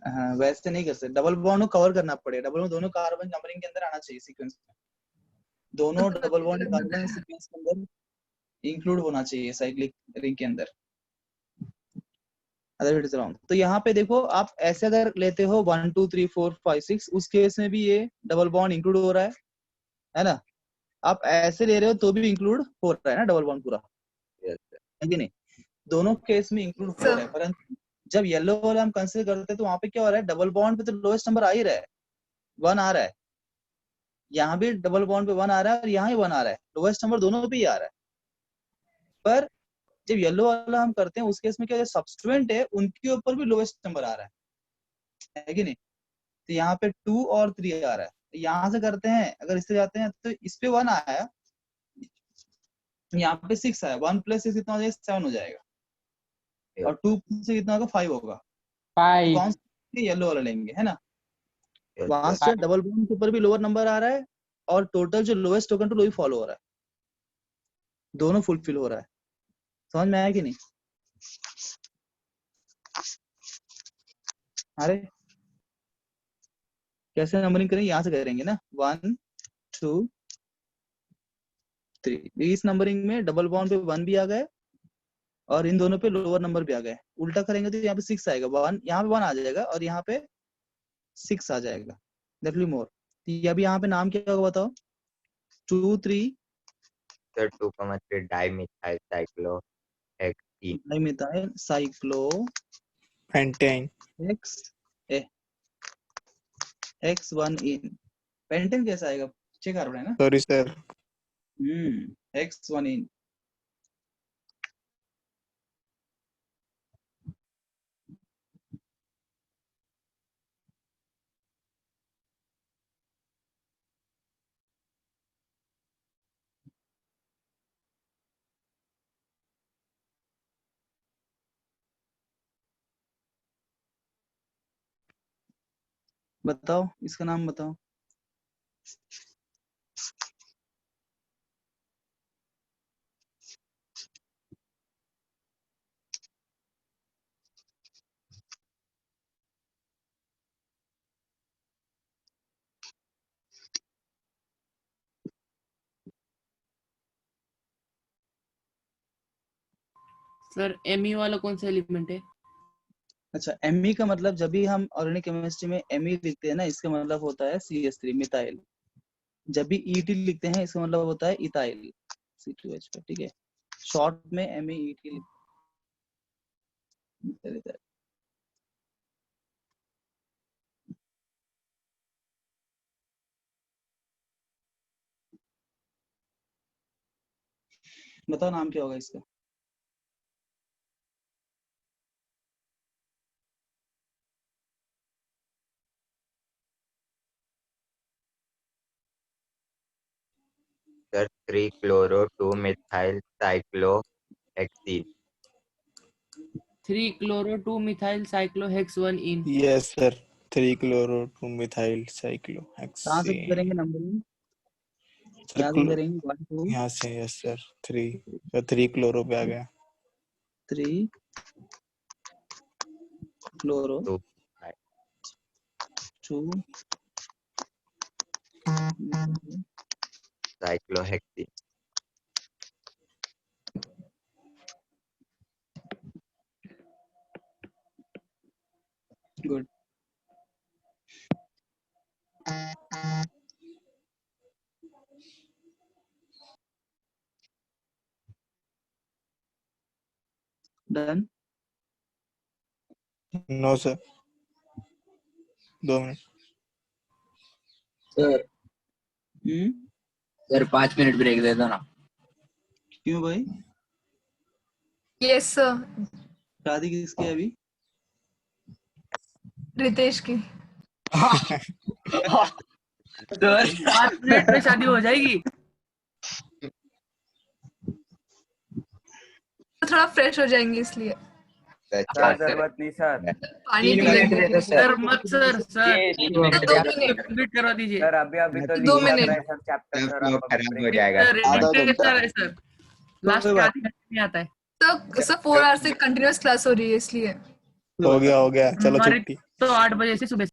हाँ, वैसे नहीं कर सकते, डबल बॉन्ड को कवर करना पड़ेगा। डबल बॉन्ड दोनों कार्बन नंबरिंग के अंदर आना चाहिए सीक्वेंस में। दोनों डबल बॉन्ड कार्बन सीक्वेंस के अंदर इंक्लूड होना चाहिए साइक्लिक रिंग के अंदर, अदर इट इज रॉन्ग। तो यहाँ पे देखो आप ऐसे अगर लेते हो 1 2 3 4 5 6, उस केस में भी ये डबल बॉन्ड इंक्लूड हो रहा है ना? आप ऐसे ले रहे हो तो भी इंक्लूड हो रहा है ना डबल बॉन्ड पूरा, Yes, sir. है कि नहीं? दोनों केस में इंक्लूड हो रहा है, परंतु जब येलो वाला हम कंसीडर करते हैं तो वहां पे क्या हो रहा है, डबल बॉन्ड पे तो लोएस्ट नंबर आ ही रहा है, 1 आ रहा है। यहाँ भी डबल बॉन्ड पे 1 आ रहा है और यहाँ ही 1 आ रहा है, लोएस्ट नंबर दोनों पे ही आ रहा है। पर जब येलो वाला हम करते हैं उस केस में क्या, सब्स्टिट्यूएंट है उनके ऊपर भी लोएस्ट नंबर आ रहा है कि नहीं? तो यहाँ पे 2 और 3 आ रहा है। तो यहाँ से करते हैं, अगर इससे जाते हैं तो इस पे 1 आया, यहाँ पे 6 आया, 1 + 6 कितना हो जाएगा, 7 हो जाएगा, और 2 से कितना होगा, 5 होगा। 5 कौन सा येलो वाला लेंगे, है ना? Yes, वहां sir. से डबल बॉन्ड के ऊपर भी लोअर नंबर आ रहा है और टोटल जो लोएस्ट टोकन टू वही फॉलो हो रहा है, दोनों फुलफिल हो रहा है। समझ में आया कि नहीं? अरे कैसे नंबरिंग करेंगे, यहाँ से करेंगे ना, 1 2 3। इस नंबरिंग में डबल बॉन्ड पे 1 भी आ गए और इन दोनों पे लोअर नंबर भी आ गए। उल्टा करेंगे तो यहाँ पे 6 आएगा, 1 यहाँ पे 1 आ जाएगा और यहाँ पे 6 आ जाएगा, दैट विल मोर। अभी यहाँ पे नाम क्या होगा बताओ? 2 3 sir 2,3 dimethyl cyclohexene. Dimethyl cyclo pentane. X X1 इन। पेंटेन कैसा आएगा? 6 कार्बन है ना? Sorry sir. X1 इन। बताओ इसका नाम बताओ। सर Me वाला कौन सा एलिमेंट है? अच्छा, Me का मतलब जब भी हम ऑर्गेनिक केमिस्ट्री में Me लिखते हैं ना, इसका मतलब होता है CH3 मिथाइल। जब भी ET लिखते हैं इसका मतलब होता है इथाइल C2H का, ठीक है? शॉर्ट में MEET लिखते हैं। बताओ नाम क्या होगा इसका? Sir 3-chloro-2-methyl cyclohexene। 3 chloro 2 methyl cyclohexone in। Yes sir. 3 chloro 2 methyl कहाँ से cyclohexane करेंगे नंबरिंग? सर यहाँ से करेंगे 1 2 यहाँ से यस सर 3 क्लोरो पे आ गया 3 क्लोरो तो 2 cyclohexene good. Done. No sir 2 minute sir hmm. Sir 5 minute break दे दो ना। क्यों भाई? यस सर, शादी किसकी है अभी? रितेश की. सर 5 मिनट में शादी हो जाएगी. तो थोड़ा फ्रेश हो जाएंगे इसलिए अच्छा सर जरूरत नहीं सर पानी 3 पी मिनट लेंगे. दे दो सर मत सर सर ये 3 मिनट तो दे 2 दो। मिनट. कंप्लीट करवा दीजिए. सर अभी अभी तो 2 लिख रहा मिनट. है सब चैप्टर सब सर फ्लो आप खराब हो जाएगा सर सर है सर लास्ट कोई का बात आधी घंटे में आता है. तो सर 4 आवर्स से कंटिन्यूअस क्लास हो रही है इसलिए. हो गया चलो हमारी छुट्टी तो 8 बजे से सुबह से.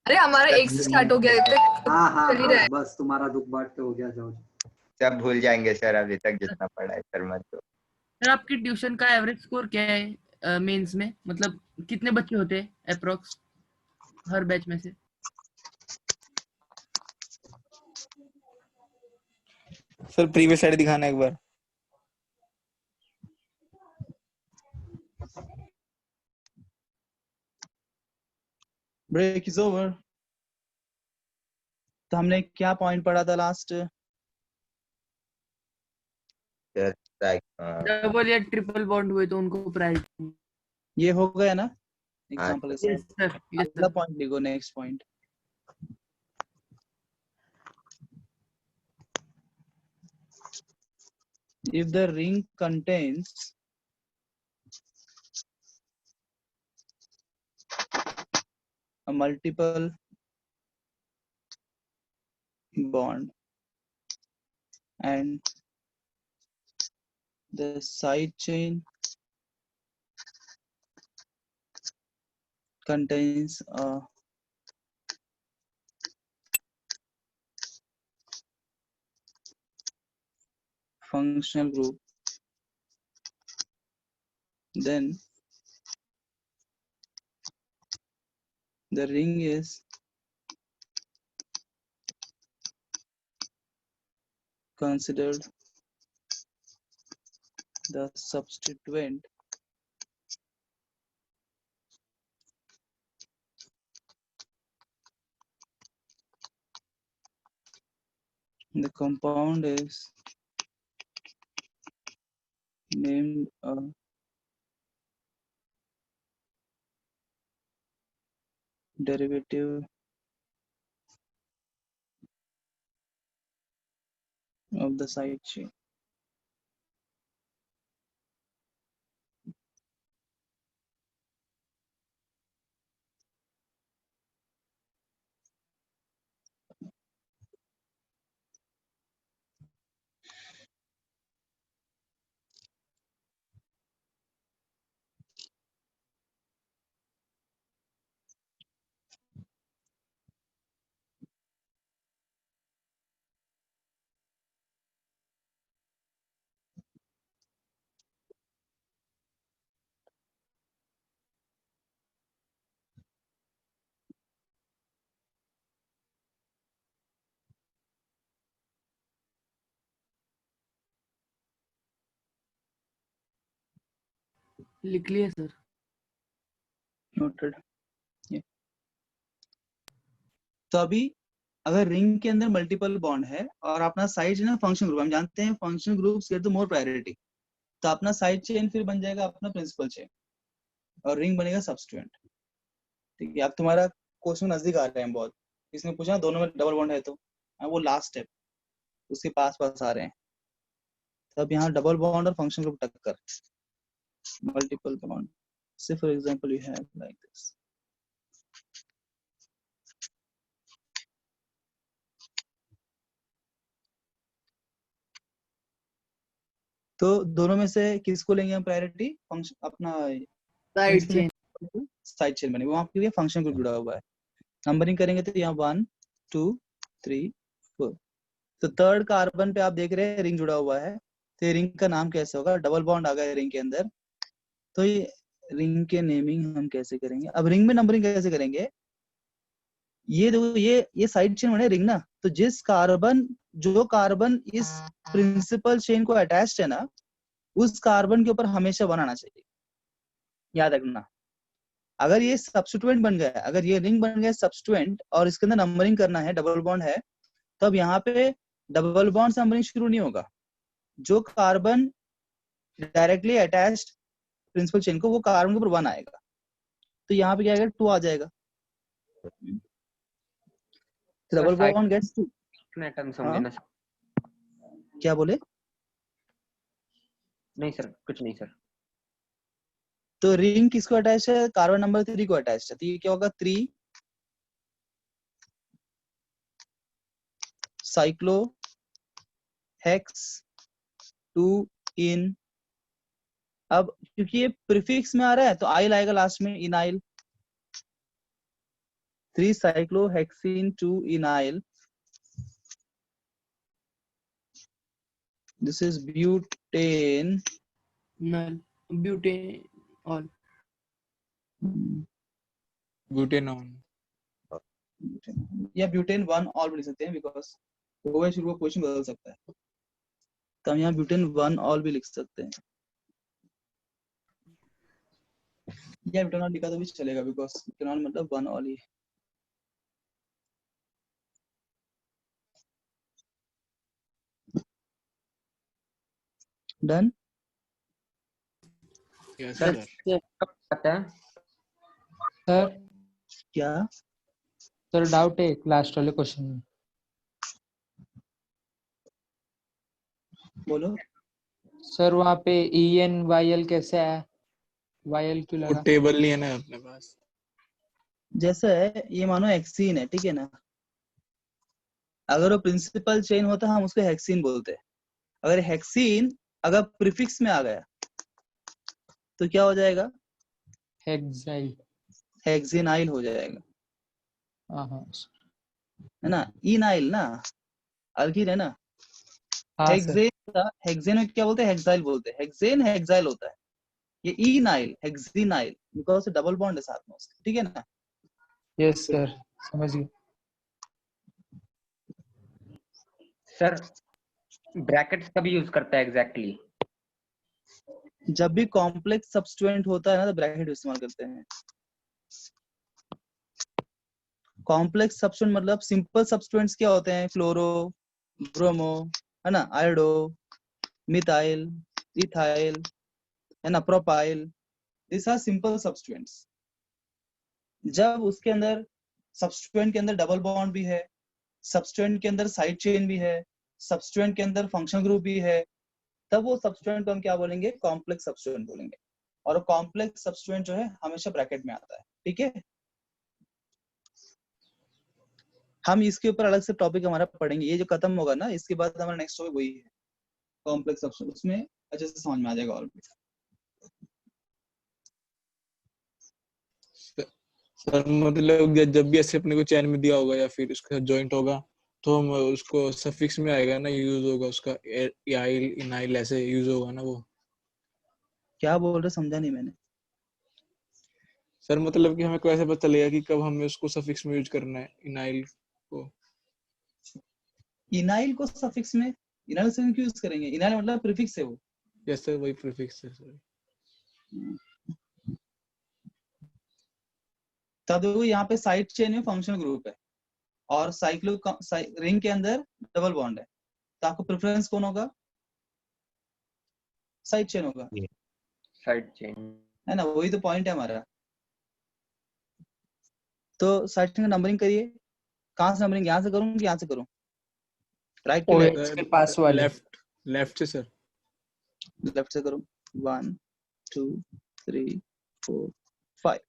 अरे हमारा 1 से स्टार्ट हो गया है तो हाँ हाँ चल ही रहा है. बस तुम्हारा दुख बांट के हो गया जाओ। सब भूल जाएंगे सर अभी तक जितना पढ़ा है सर मत दो सर आपकी ट्यूशन का एवरेज स्कोर क्या है मेंस में, मतलब कितने बच्चे होते हैं अप्रोक्स हर बैच में से? सर प्रीवियस साइड दिखाना एक बार ब्रेक इज ओवर. तो हमने क्या पॉइंट पढ़ा था लास्ट? डबल या ट्रिपल बॉन्ड हुए तो उनको प्रायोरिटी. ये हो गया ना एग्जांपल के यस साथ. सर यस अगला सर. पॉइंट लिखो. Next point. If the ring contains a multiple bond and the side chain contains a functional group, then the ring is considered the substituent the compound is named a derivative of the side chain. लिख लिए sir. Noted. Yeah. तो अभी अगर ring के अंदर multiple bond है और अपना साइड है ना फंक्शन ग्रुप, हम जानते हैं function groups get the more priority, तो अपना साइड चेन फिर बन जाएगा अपना प्रिंसिपल चेन और रिंग बनेगा सब्स्टिट्यूएंट. ठीक है. अब तुम्हारा क्वेश्चन नजदीक आ रहे हैं बहुत. इसने पूछा दोनों में डबल बॉन्ड है तो वो लास्ट स्टेप उसके पास आ रहे हैं. तब यहाँ डबल बॉन्ड और फंक्शन ग्रुप टक्कर मल्टीपल बॉन्ड. से for example you have like this तो दोनों में से किसको लेंगे हम प्रायोरिटी? फंक्शन अपना साइड चेन। साइड चेन बनेगी, वहां पे फंक्शन ग्रुप जुड़ा हुआ है। नंबरिंग करेंगे तो यहाँ 1 2 3 4। तो थर्ड कार्बन पे आप देख रहे हैं रिंग जुड़ा हुआ है, तो रिंग का नाम कैसे होगा? डबल बॉन्ड आ गया रिंग के अंदर, तो ये रिंग के नेमिंग हम कैसे करेंगे? अब रिंग में नंबरिंग कैसे करेंगे? ये देखो, ये साइड चेन बने रिंग ना, तो जिस कार्बन जो कार्बन इस प्रिंसिपल चेन को अटैच्ड है ना, उस कार्बन के ऊपर हमेशा 1 आना चाहिए, याद रखना। अगर ये सब्स्टिट्यूएंट बन गया, अगर ये रिंग बन गया सब्स्टिट्यूएंट और इसके अंदर नंबरिंग करना है, डबल बॉन्ड है, तब यहाँ पे डबल बॉन्ड से नंबरिंग शुरू नहीं होगा। जो carbon directly attached principal chain को, वो कार्बन के ऊपर 1 आएगा, तो यहाँ पे क्या आएगा? 2 आ जाएगा। Double bond gets 2। एटम्स होंगे ना? क्या बोले? नहीं सर, कुछ नहीं सर। तो रिंग किसको अटैच है? कार्बन नंबर 3 को अटैच है, तो ये क्या होगा? 3 साइक्लो हेक्स 2 इन। अब क्योंकि ये प्रीफिक्स में आ रहा है तो आइल आएगा लास्ट में, enyl. 3 cyclohexene 2 enyl. This is butane. नल ब्यूटेन ऑल। ब्यूटेनॉन। या ब्यूटेन 1 ऑल भी लिख सकते हैं, बिकॉज OH ग्रुप पोजीशन बदल सकता है, तो हम यहाँ ब्यूटेन 1 ऑल भी लिख सकते हैं, या ब्यूटेनॉल लिखा तो भी चलेगा, बिकॉज ब्यूटेनॉल मतलब 1 ऑल ही है। डन। Yes sir sir. पता है सर क्या? सर डाउट है लास्ट वाले क्वेश्चन में। बोलो। सर वहाँ पे ENYL कैसे आया? YL क्यों वो लगा? टेबल नहीं है ना अपने पास। जैसा है, ये मानो हेक्सीन है, ठीक है ना? अगर वो प्रिंसिपल चेन होता हम उसको हेक्सीन बोलते हैं। अगर हेक्सीन अगर प्रीफिक्स में आ गया तो क्या हो जाएगा? हेक्साइल। हेक्सेनाइल हो जाएगा, हाँ है ना? इनाइल ना, अल्कीन है ना। हाँ सर। हेक्सेन में क्या बोलते हैं? हेक्साइल बोलते हैं। हेक्सेन हेक्साइल होता है। ये इनाइल हेक्सेनाइल, बिकॉज डबल बॉन्ड है साथ में उसके, ठीक है ना? यस सर, समझ गए। सर ब्रैकेट्स कभी यूज करता है एग्जैक्टली? जब भी कॉम्प्लेक्स सब्स्टिट्यूएंट होता है ना, तो ब्रैकेट इस्तेमाल करते हैं। कॉम्प्लेक्स सब्स्टिट्यूएंट मतलब सिंपल सब्स्टिट्यूएंट्स क्या होते हैं? क्लोरो, ब्रोमो, है ना, आयोडो, मिथाइल, इथाइल, है ना, propyl. This are simple substituents. जब उसके अंदर सब्स्टिट्यूएंट के अंदर डबल बॉन्ड भी है, सब्स्टिट्यूएंट के अंदर साइड चेन भी है, सब्स्टिट्यूएंट के अंदर फंक्शनल ग्रुप भी है, तब वो सब्स्टिट्यूएंट को हम क्या बोलेंगे? कॉम्प्लेक्स सब्स्टिट्यूएंट बोलेंगे। और कॉम्प्लेक्स सब्स्टिट्यूएंट जो है हमेशा ब्रैकेट में आता है, ठीक है? हम इसके ऊपर अलग से टॉपिक हमारा पढ़ेंगे, ये जो खत्म होगा ना, इसके बाद हमारा नेक्स्ट टॉपिक वही है, कॉम्प्लेक्स सब्स्टिट्यूएंट। उसमें अच्छे से समझ में आ जाएगा और भी। सर मतलब जब भी ऐसे अपने को चैन में दिया होगा या फिर उसके साथ जॉइंट होगा, तो हम उसको सफिक्स में आएगा ना, यूज होगा उसका, आइल इनाइल ऐसे यूज होगा ना वो। क्या बोल रहे? समझा नहीं मैंने। सर मतलब कि हमें कैसे पता चलेगा कि कब हमें उसको सफिक्स में यूज करना है इनाइल को? इनाइल को सफिक्स में, इनाइल से क्यों यूज करेंगे? इनाइल मतलब प्रीफिक्स है वो। यस सर, वही प्रीफिक्स है सर। तब देखो यहाँ पे साइड चेन में फंक्शनल ग्रुप है और साइक्लो रिंग के अंदर डबल बॉन्ड है, तो आपको प्रेफरेंस कौन होगा? साइड चेन होगा, साइड चेन, है ना? वही तो पॉइंट है हमारा। तो साइड चेन का नंबरिंग करिए। कहाँ से नंबरिंग? यहाँ से करूँ कि यहाँ से करूँ? राइट की लेफ्ट? OH के पास वाले। लेफ्ट से सर। लेफ्ट से करूँ। 1 2 3 4 5।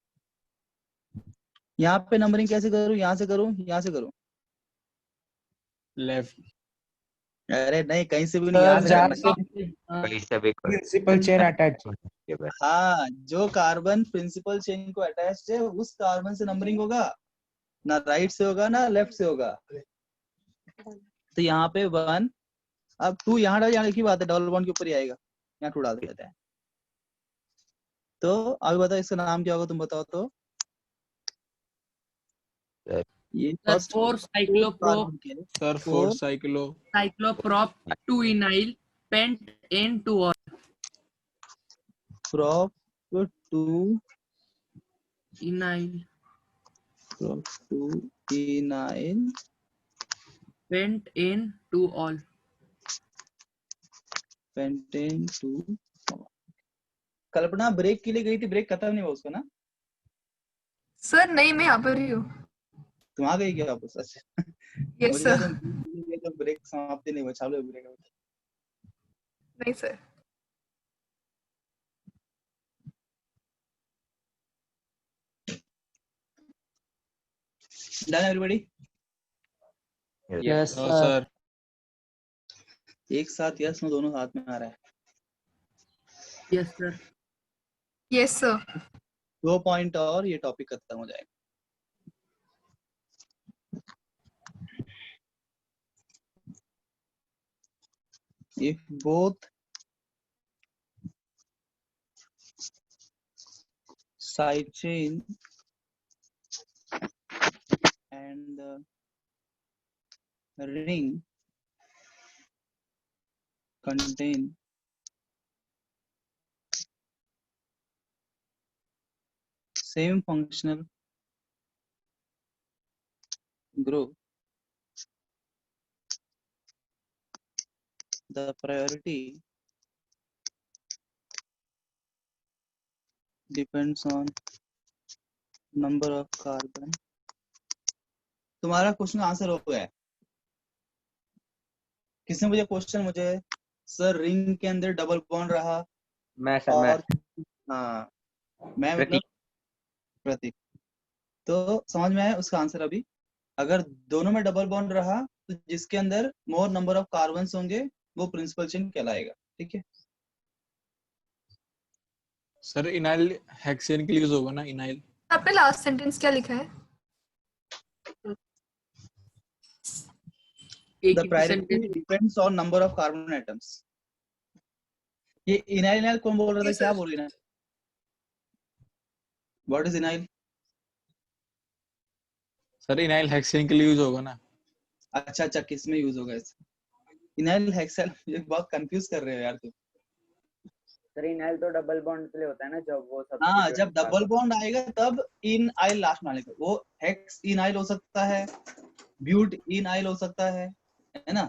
यहाँ पे नंबरिंग कैसे करूँ? यहाँ से करूँ, यहाँ से करूँ? लेफ्ट। अरे नहीं, कहीं से भी नहीं, यहाँ सर से जहाँ करना है। से कहीं से भी कर प्रिंसिपल चेन अटैच के बाद हाँ, जो कार्बन प्रिंसिपल चेन को अटैच्ड है उस कार्बन से नंबरिंग होगा, ना राइट से होगा ना लेफ्ट से होगा। तो यहाँ पे 1, अब 2 यहाँ डाल, यहाँ की बात है, डबल बॉन्ड के ऊपर ही आएगा, यहाँ 2 डाल देते हैं। तो अभी बताओ इसका नाम क्या होगा, तुम बताओ तो। ये sir first 4 cycloprop sir 4 cyclo cycloprop 2 ynyl pent N 2 ol prop 2 ynyl prop 2 ynyl pent N 2 ol pentane 2। Kalpana break के लिए गई थी, ब्रेक खत्म नहीं हुआ उसका ना? सर नहीं, मैं यहाँ पर ही हूँ। तुम आ गई क्या वापस? अच्छा, यस मुझे सर। लगा तुम ब्रेक समाप्ति नहीं हुआ, चालू है ब्रेक। नहीं sir. Done everybody? Yes sir sir एक साथ यस नो दोनों हाथ में आ रहा है। Yes sir. Yes sir. 2 point और ये टॉपिक खत्म हो जाएगा। If both side chain and ring contain same functional group, the priority depends on number of carbon। तुम्हारा क्वेश्चन आंसर हो गया है? किसने मुझे क्वेश्चन, मुझे सर रिंग के अंदर डबल बॉन्ड रहा मैं सर मैं और हाँ मैं मतलब प्रतीक, तो समझ में आया उसका आंसर। अभी अगर दोनों में डबल बॉन्ड रहा तो जिसके अंदर मोर नंबर ऑफ कार्बन्स होंगे वो प्रिंसिपल चेन कहलाएगा। ठीक है सर इनाइल हेक्सेन के लिए यूज होगा ना, इनाइल। आपने लास्ट सेंटेंस क्या लिखा है? एक the he priority percentage depends on number of carbon atoms. ये इनाइल इनाइल कौन बोल रहा था, Yes, क्या sir. बोल रही ना? What is ynyl? Sir ynyl hexane के लिए यूज होगा ना। अच्छा अच्छा, किस में यूज होगा इसे? इनाइल हेक्सेन मुझे बहुत कंफ्यूज कर रहे हो यार तुम। सर इनाइल तो डबल बॉन्ड के लिए होता है ना, जब वो सब हाँ, जब डबल बॉन्ड आएगा तब इन आइल लास्ट में आएगा। वो हेक्स इनाइल हो सकता है, ब्यूट इनाइल हो सकता है ना?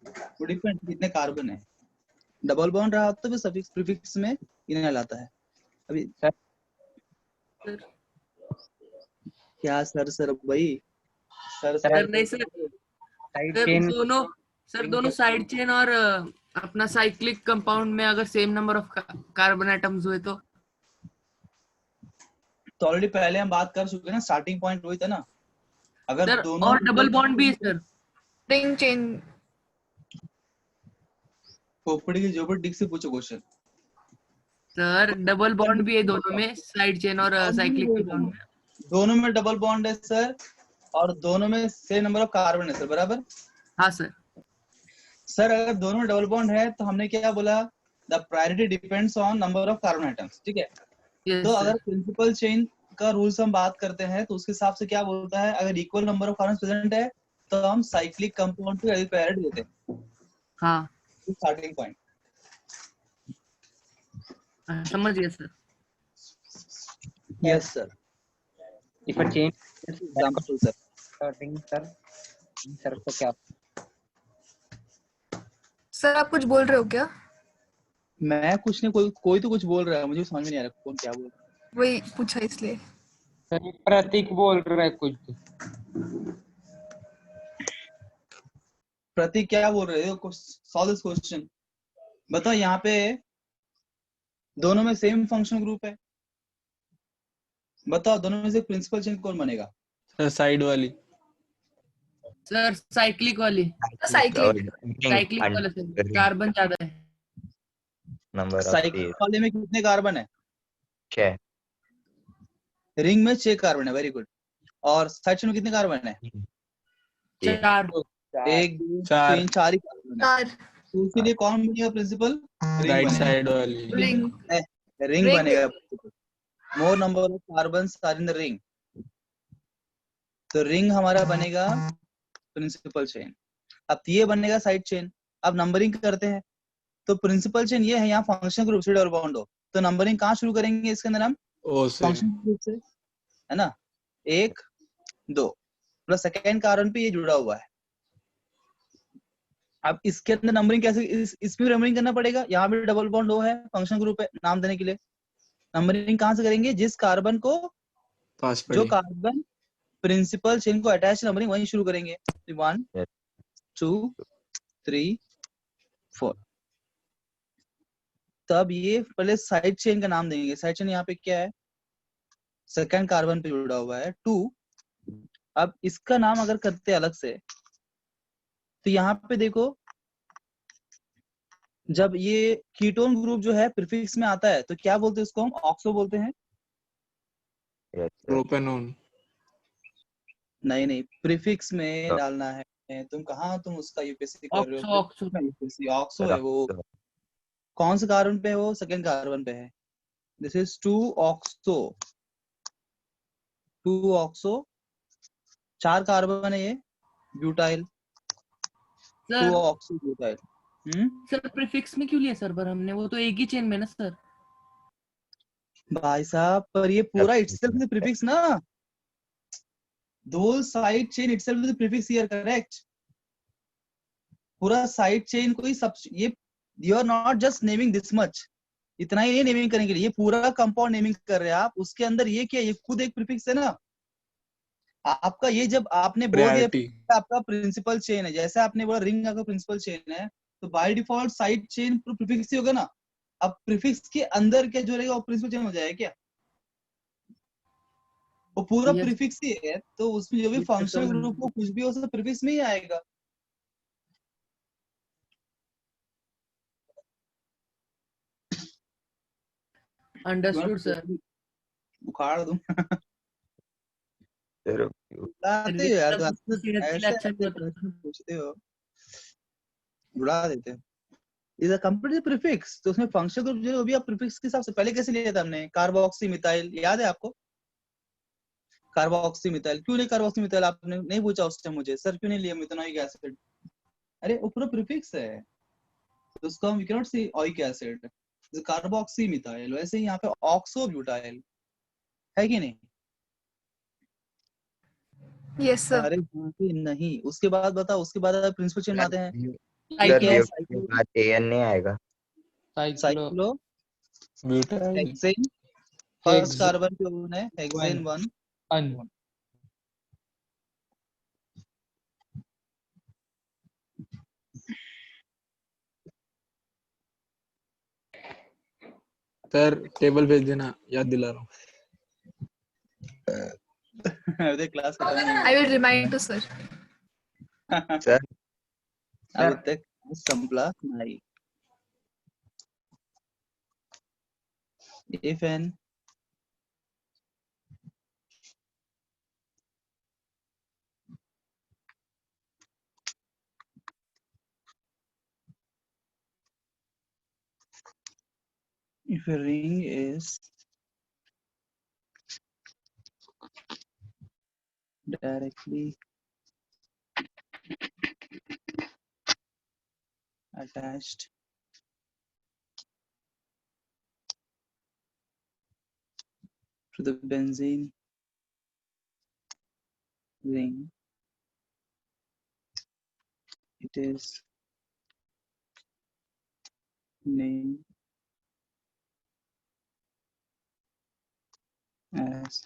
वो डिपेंड कितने कार्बन है। डबल बॉन्ड रहा तो भी सफिक्स प्रीफिक्स में इनाइल आता है। अभी क्या सर भाई, सर सर नहीं सर, साइड सर चेन दोनों सर दोनों साइड चेन और अपना साइक्लिक कंपाउंड में अगर same number of carbon atoms हुए तो ऑलरेडी पहले हम बात कर चुके हैं ना, स्टार्टिंग पॉइंट वही था ना। अगर सर दोनों और डबल बॉन्ड भी है सर। Ring chain. खोपड़ी की जोपड़ी डिक से पूछो क्वेश्चन। सर डबल बॉन्ड भी है दोनों में, साइड चेन और साइक्लिक कंपाउंड में। दोनों में डबल बॉन्ड है सर, और दोनों में सेम नंबर ऑफ कार्बन है सर, बराबर? हाँ सर। सर अगर दोनों में डबल बॉन्ड है तो हमने क्या बोला, the priority depends on number of carbon atoms. ठीक है, Yes, तो sir. अगर प्रिंसिपल चेन का रूल्स हम बात करते हैं तो उसके हिसाब से क्या बोलता है, अगर equal number of carbon present है तो हम साइक्लिक कंपाउंड को प्रायोरिटी देते हैं। हाँ स्टार्टिंग पॉइंट समझ गया sir. Yes sir. If a chain example sir. Ring sir तो क्या? सर आप कुछ बोल रहे हो क्या? मैं कुछ नहीं, कोई तो कुछ बोल रहा है, मुझे समझ में नहीं आ रहा कौन क्या बोल रहा है। वही पूछा इसलिए। सर प्रतीक बोल रहा है कुछ। प्रतीक क्या बोल रहे हो? Solve this question. बताओ यहाँ पे दोनों में सेम फंक्शन ग्रुप है, बताओ दोनों में से प्रिंसिपल चेन कौन बनेगा? सर साइड वाली। सर साइक्लिक वाली, साइक्लिक। साइक्लिक वाला सर, कार्बन ज्यादा है। नंबर ऑफ साइकिल वाले में कितने कार्बन है? 6। रिंग में 6 कार्बन है, वेरी गुड। और साइड चेन में कितने कार्बन है? 4। 1 2 चार। 3 4 ही कार्बन है। चार। तो इसीलिए कौन बनेगा प्रिंसिपल? रिंग राइट बनेगा। साइड वाली। रिंग। Ring Ring. बनेगा principal. More number of carbons are in the ring, तो रिंग हमारा बनेगा प्रिंसिपल चेन। अब ये बनेगा साइड चेन। अब नंबरिंग करते हैं, तो प्रिंसिपल चेन ये है, यहाँ फंक्शन ग्रुप से डबल बॉन्ड हो, तो नंबरिंग कहाँ शुरू करेंगे इसके अंदर हम? ओ से। फंक्शन ग्रुप से, है ना। 1 2 प्लस सेकेंड कार्बन पे ये जुड़ा हुआ है। अब इसके अंदर नंबरिंग कैसे, इसमें नंबरिंग करना पड़ेगा। यहाँ पे डबल बॉन्ड हो है, फंक्शन ग्रुप है, नाम देने के लिए नंबरिंग कहाँ से करेंगे? जिस कार्बन को, पास जो पड़ी। कार्बन प्रिंसिपल चेन को अटैच, नंबरिंग वहीं शुरू करेंगे। 1 2 3 4। तब ये पहले साइड चेन का नाम देंगे। साइड चेन यहाँ पे क्या है? सेकंड कार्बन पे जुड़ा हुआ है 2। अब इसका नाम अगर करते हैं अलग से, तो यहाँ पे देखो, जब ये कीटोन ग्रुप जो है प्रीफिक्स में आता है, तो क्या बोलते हैं उसको? हम ऑक्सो बोलते हैं। प्रोपेनॉन। नहीं नहीं, प्रीफिक्स में तो- डालना है। तुम कहाँ, तुम उसका यूपीएससी कर रहे हो? ऑक्सो। यूपीएससी ऑक्सो है वो। कौन से कार्बन पे है वो? सेकंड कार्बन पे है। This is 2 oxo. 2 oxo, 4 carbon है ये, butyl. 2 sir oxo butyl. Sir prefix में क्यों लिया सर पर हमने? वो तो एक ही चेन में ना सर। भाई साहब, पर ये पूरा इटसेल्फ इज प्रीफिक्स ना। दो side chain itself is prefix here, correct. पूरा साइड चेन को ही सब, ये you are not just naming this much, इतना ही नहीं नेमिंग करने के लिए, ये पूरा कंपाउंड नेमिंग कर रहे हैं आप। उसके अंदर ये क्या, ये खुद एक प्रीफिक्स है ना आपका। ये जब आपने बोल दिया प्रायोरिटी। आपका प्रिंसिपल चेन है, जैसे आपने बोला रिंग आपका प्रिंसिपल चेन है, तो by default side chain prefix ही होगा ना। अब प्रीफिक्स के अंदर क्या जो रहेगा वो प्रिंसिपल चेन हो जाएगा क्या? वो पूरा Yes. प्रीफिक्स ही है, तो उसमें जो भी Yes, फंक्शनल sir. ग्रुप हो, कुछ भी हो, सब प्रीफिक्स में ही आएगा। Understood sir. उखाड़ दूं? फिर आते हो यार, तो सेहत के लिए ऐसे अच्छा नहीं होता। प्रश्न पूछते हो, बुला देते हो। इज अ कंप्लीट प्रीफिक्स, तो उसमें फंक्शन ग्रुप जो है वो भी आप प्रीफिक्स के हिसाब से पहले कैसे लिया था हमने? कार्बोक्सी मिथाइल, याद है आपको? कार्बोक्सी मिथाइल, क्यों नहीं कार्बोक्सी मिथाइल आपने नहीं पूछा उस टाइम मुझे, सर क्यों नहीं लिया मिथेनोइक एसिड? अरे वो पूरा प्रीफिक्स है, तो उसको हम वी कैन नॉट से ओइक एसिड, कार्बोक्सी मिथाइल। वैसे ही यहाँ पे ऑक्सो ब्यूटाइल है कि नहीं? Yes sir. अरे नहीं, उसके बाद बताओ, उसके बाद प्रिंसिपल चेन में आते हैं। सर क्या है? BOP के बाद AN नहीं आएगा। Cyclo butyl. Hexane, first carbon पे वन है, हेक्सेन 1। सर टेबल भेज देना, याद दिला रहा हूँ। अरे क्लास खत्म नहीं I will remind to sir. हुआ। सर अभी तक संपला नहीं। if n if a ring is directly attached to the benzene ring, it is named as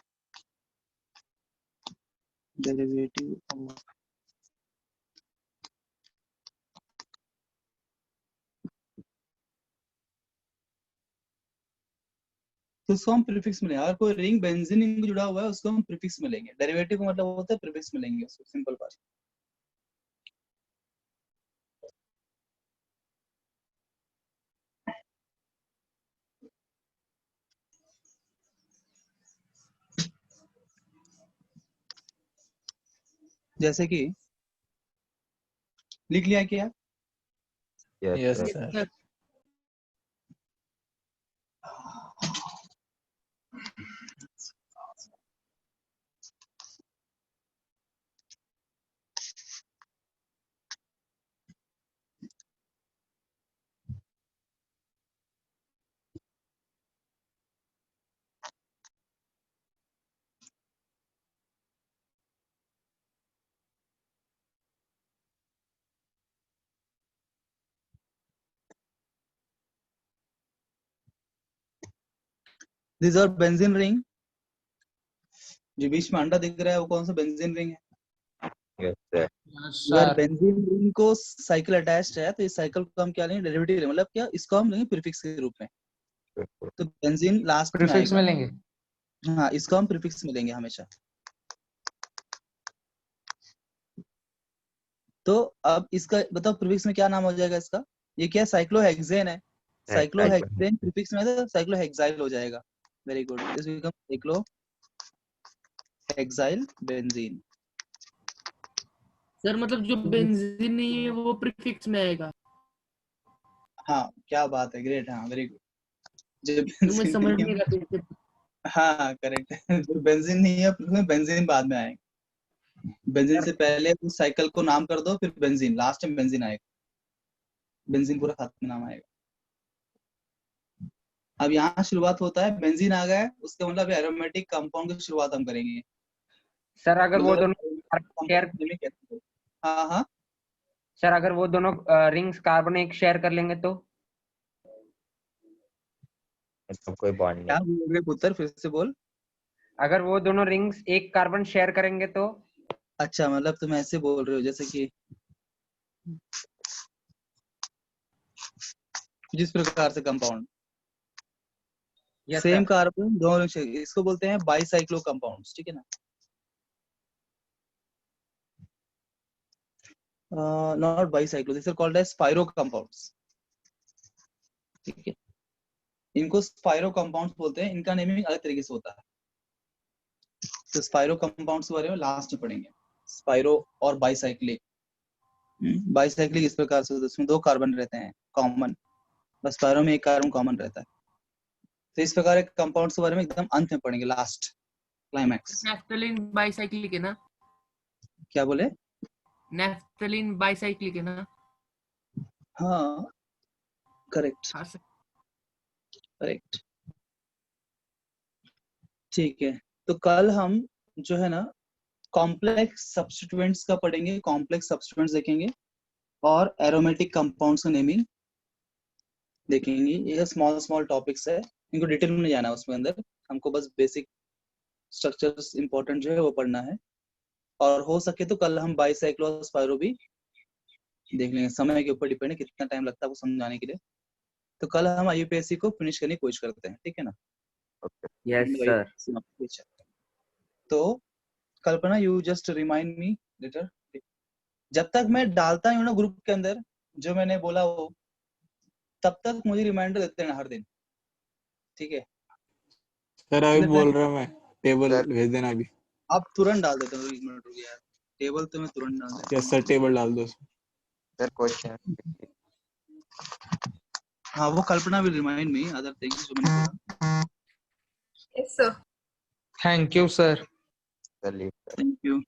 derivative of तो उसको हम प्रीफिक्स में लेंगे। अगर कोई रिंग बेंजीन जुड़ा हुआ है उसको हम प्रीफिक्स में लेंगे। डेरिवेटिव का मतलब होता है प्रीफिक्स में लेंगे उसको, सिंपल बात। जैसे कि लिख लिया क्या? Yes, yes sir. Sir. Sir These are benzene ring. जो बीच में अंडा दिख रहा है वो कौन सा बेंजीन रिंग है? Yes, sir. अगर बेंजीन रिंग को साइकिल अटैच्ड है तो इस साइकिल को हम क्या लेंगे? डेरिवेटिव लेंगे, मतलब क्या इसको हम लेंगे प्रीफिक्स के रूप में। तो बेंजीन लास्ट में प्रीफिक्स आएगा। में लेंगे। हाँ, इसको हम प्रीफिक्स में लेंगे हमेशा। तो अब इसका बताओ प्रीफिक्स में क्या नाम हो जाएगा इसका? ये क्या साइक्लोहेक्सेन है। साइक्लोहेक्सेन प्रीफिक्स में तो साइक्लोहेक्साइल हो जाएगा। Very good, this become cyclohexyl benzene. Sir मतलब जो बेंजीन नहीं है वो प्रीफिक्स में आएगा। हाँ, क्या बात है, ग्रेट। हाँ, वेरी गुड। जो तुम्हें बेंजीन समझ नहीं नहीं है, रहा था। हाँ करेक्ट है। जो बेंजीन नहीं है उसमें बेंजीन बाद में आएगा। बेंजीन से पहले उस साइकिल को नाम कर दो, फिर बेंजीन, लास्ट में बेंजीन आएगा। बेंजीन पूरा साथ में नाम आएगा। अब यहाँ शुरुआत होता है, बेंजीन आ गया है, उसके मतलब एरोमेटिक कंपाउंड की शुरुआत हम करेंगे। सर अगर वो मतलब दोनों शेयर, हाँ हाँ सर अगर वो दोनों रिंग्स कार्बन एक शेयर कर लेंगे तो कोई बॉन्ड क्या नहीं। बोल रहे पुत्र, फिर से बोल। अगर वो दोनों रिंग्स एक कार्बन शेयर करेंगे तो? अच्छा, मतलब तुम ऐसे बोल रहे हो जैसे कि जिस प्रकार से compound Yes, same sir. Carbon दोनों, इसको बोलते हैं बाईसाइक्लो कंपाउंड्स, ठीक है ना? Not bicyclo, this are called as spiro compounds, ठीक है? इनको स्पाइरो कंपाउंड्स बोलते हैं, इनका नेमिंग अलग तरीके से होता है। तो स्पाइरो कंपाउंड्स के बारे में लास्ट में पढ़ेंगे। स्पाइरो और बाईसाइक्लिक। बाईसाइक्लिक इस प्रकार से होता है, इसमें 2 कार्बन रहते हैं कॉमन, बस स्पाइरो में 1 कार्बन कॉमन रहता है। तो इस प्रकार के कंपाउंड्स के बारे में एकदम अंत में पढ़ेंगे, लास्ट क्लाइमैक्स। नेफ्थलीन बाईसाइक्लिक है ना? क्या बोले? नेफ्थलीन बाईसाइक्लिक है ना? हाँ करेक्ट हाँ सर। करेक्ट, ठीक है। तो कल हम जो है ना कॉम्प्लेक्स सब्स्टिट्यूएंट्स का पढ़ेंगे, कॉम्प्लेक्स सब्स्टिट्यूएंट्स देखेंगे और एरोमेटिक कंपाउंड्स का नेमिंग देखेंगे। ये स्मॉल स्मॉल टॉपिक्स है, इनको डिटेल में नहीं जाना उसमें अंदर, हमको बस बेसिक स्ट्रक्चर्स इंपॉर्टेंट जो है वो पढ़ना है। और हो सके तो कल हम बाईसाइक्लो और स्पाइरो भी देख लेंगे, समय के ऊपर डिपेंड है कितना टाइम लगता है वो समझाने के लिए। तो कल हम आईयूपीएससी को फिनिश करने की कोशिश करते हैं, ठीक है ना? Yes sir. तो Kalpana, you just remind me later, जब तक मैं डालता हूँ ना ग्रुप के अंदर जो मैंने बोला वो, तब तक मुझे रिमाइंडर देते हैं हर दिन, ठीक है? सर अभी बोल रहा हूँ मैं, टेबल भेज देना अभी। आप तुरंत डाल देते हो, 1 मिनट रुकिए यार, टेबल तो मैं तुरंत डाल देता हूँ। यस सर, टेबल डाल दो सर क्वेश्चन। हाँ, वो Kalpana will remind me other things जो मैंने बोला। Yes, sir. Thank you sir. चलिए थैंक यू।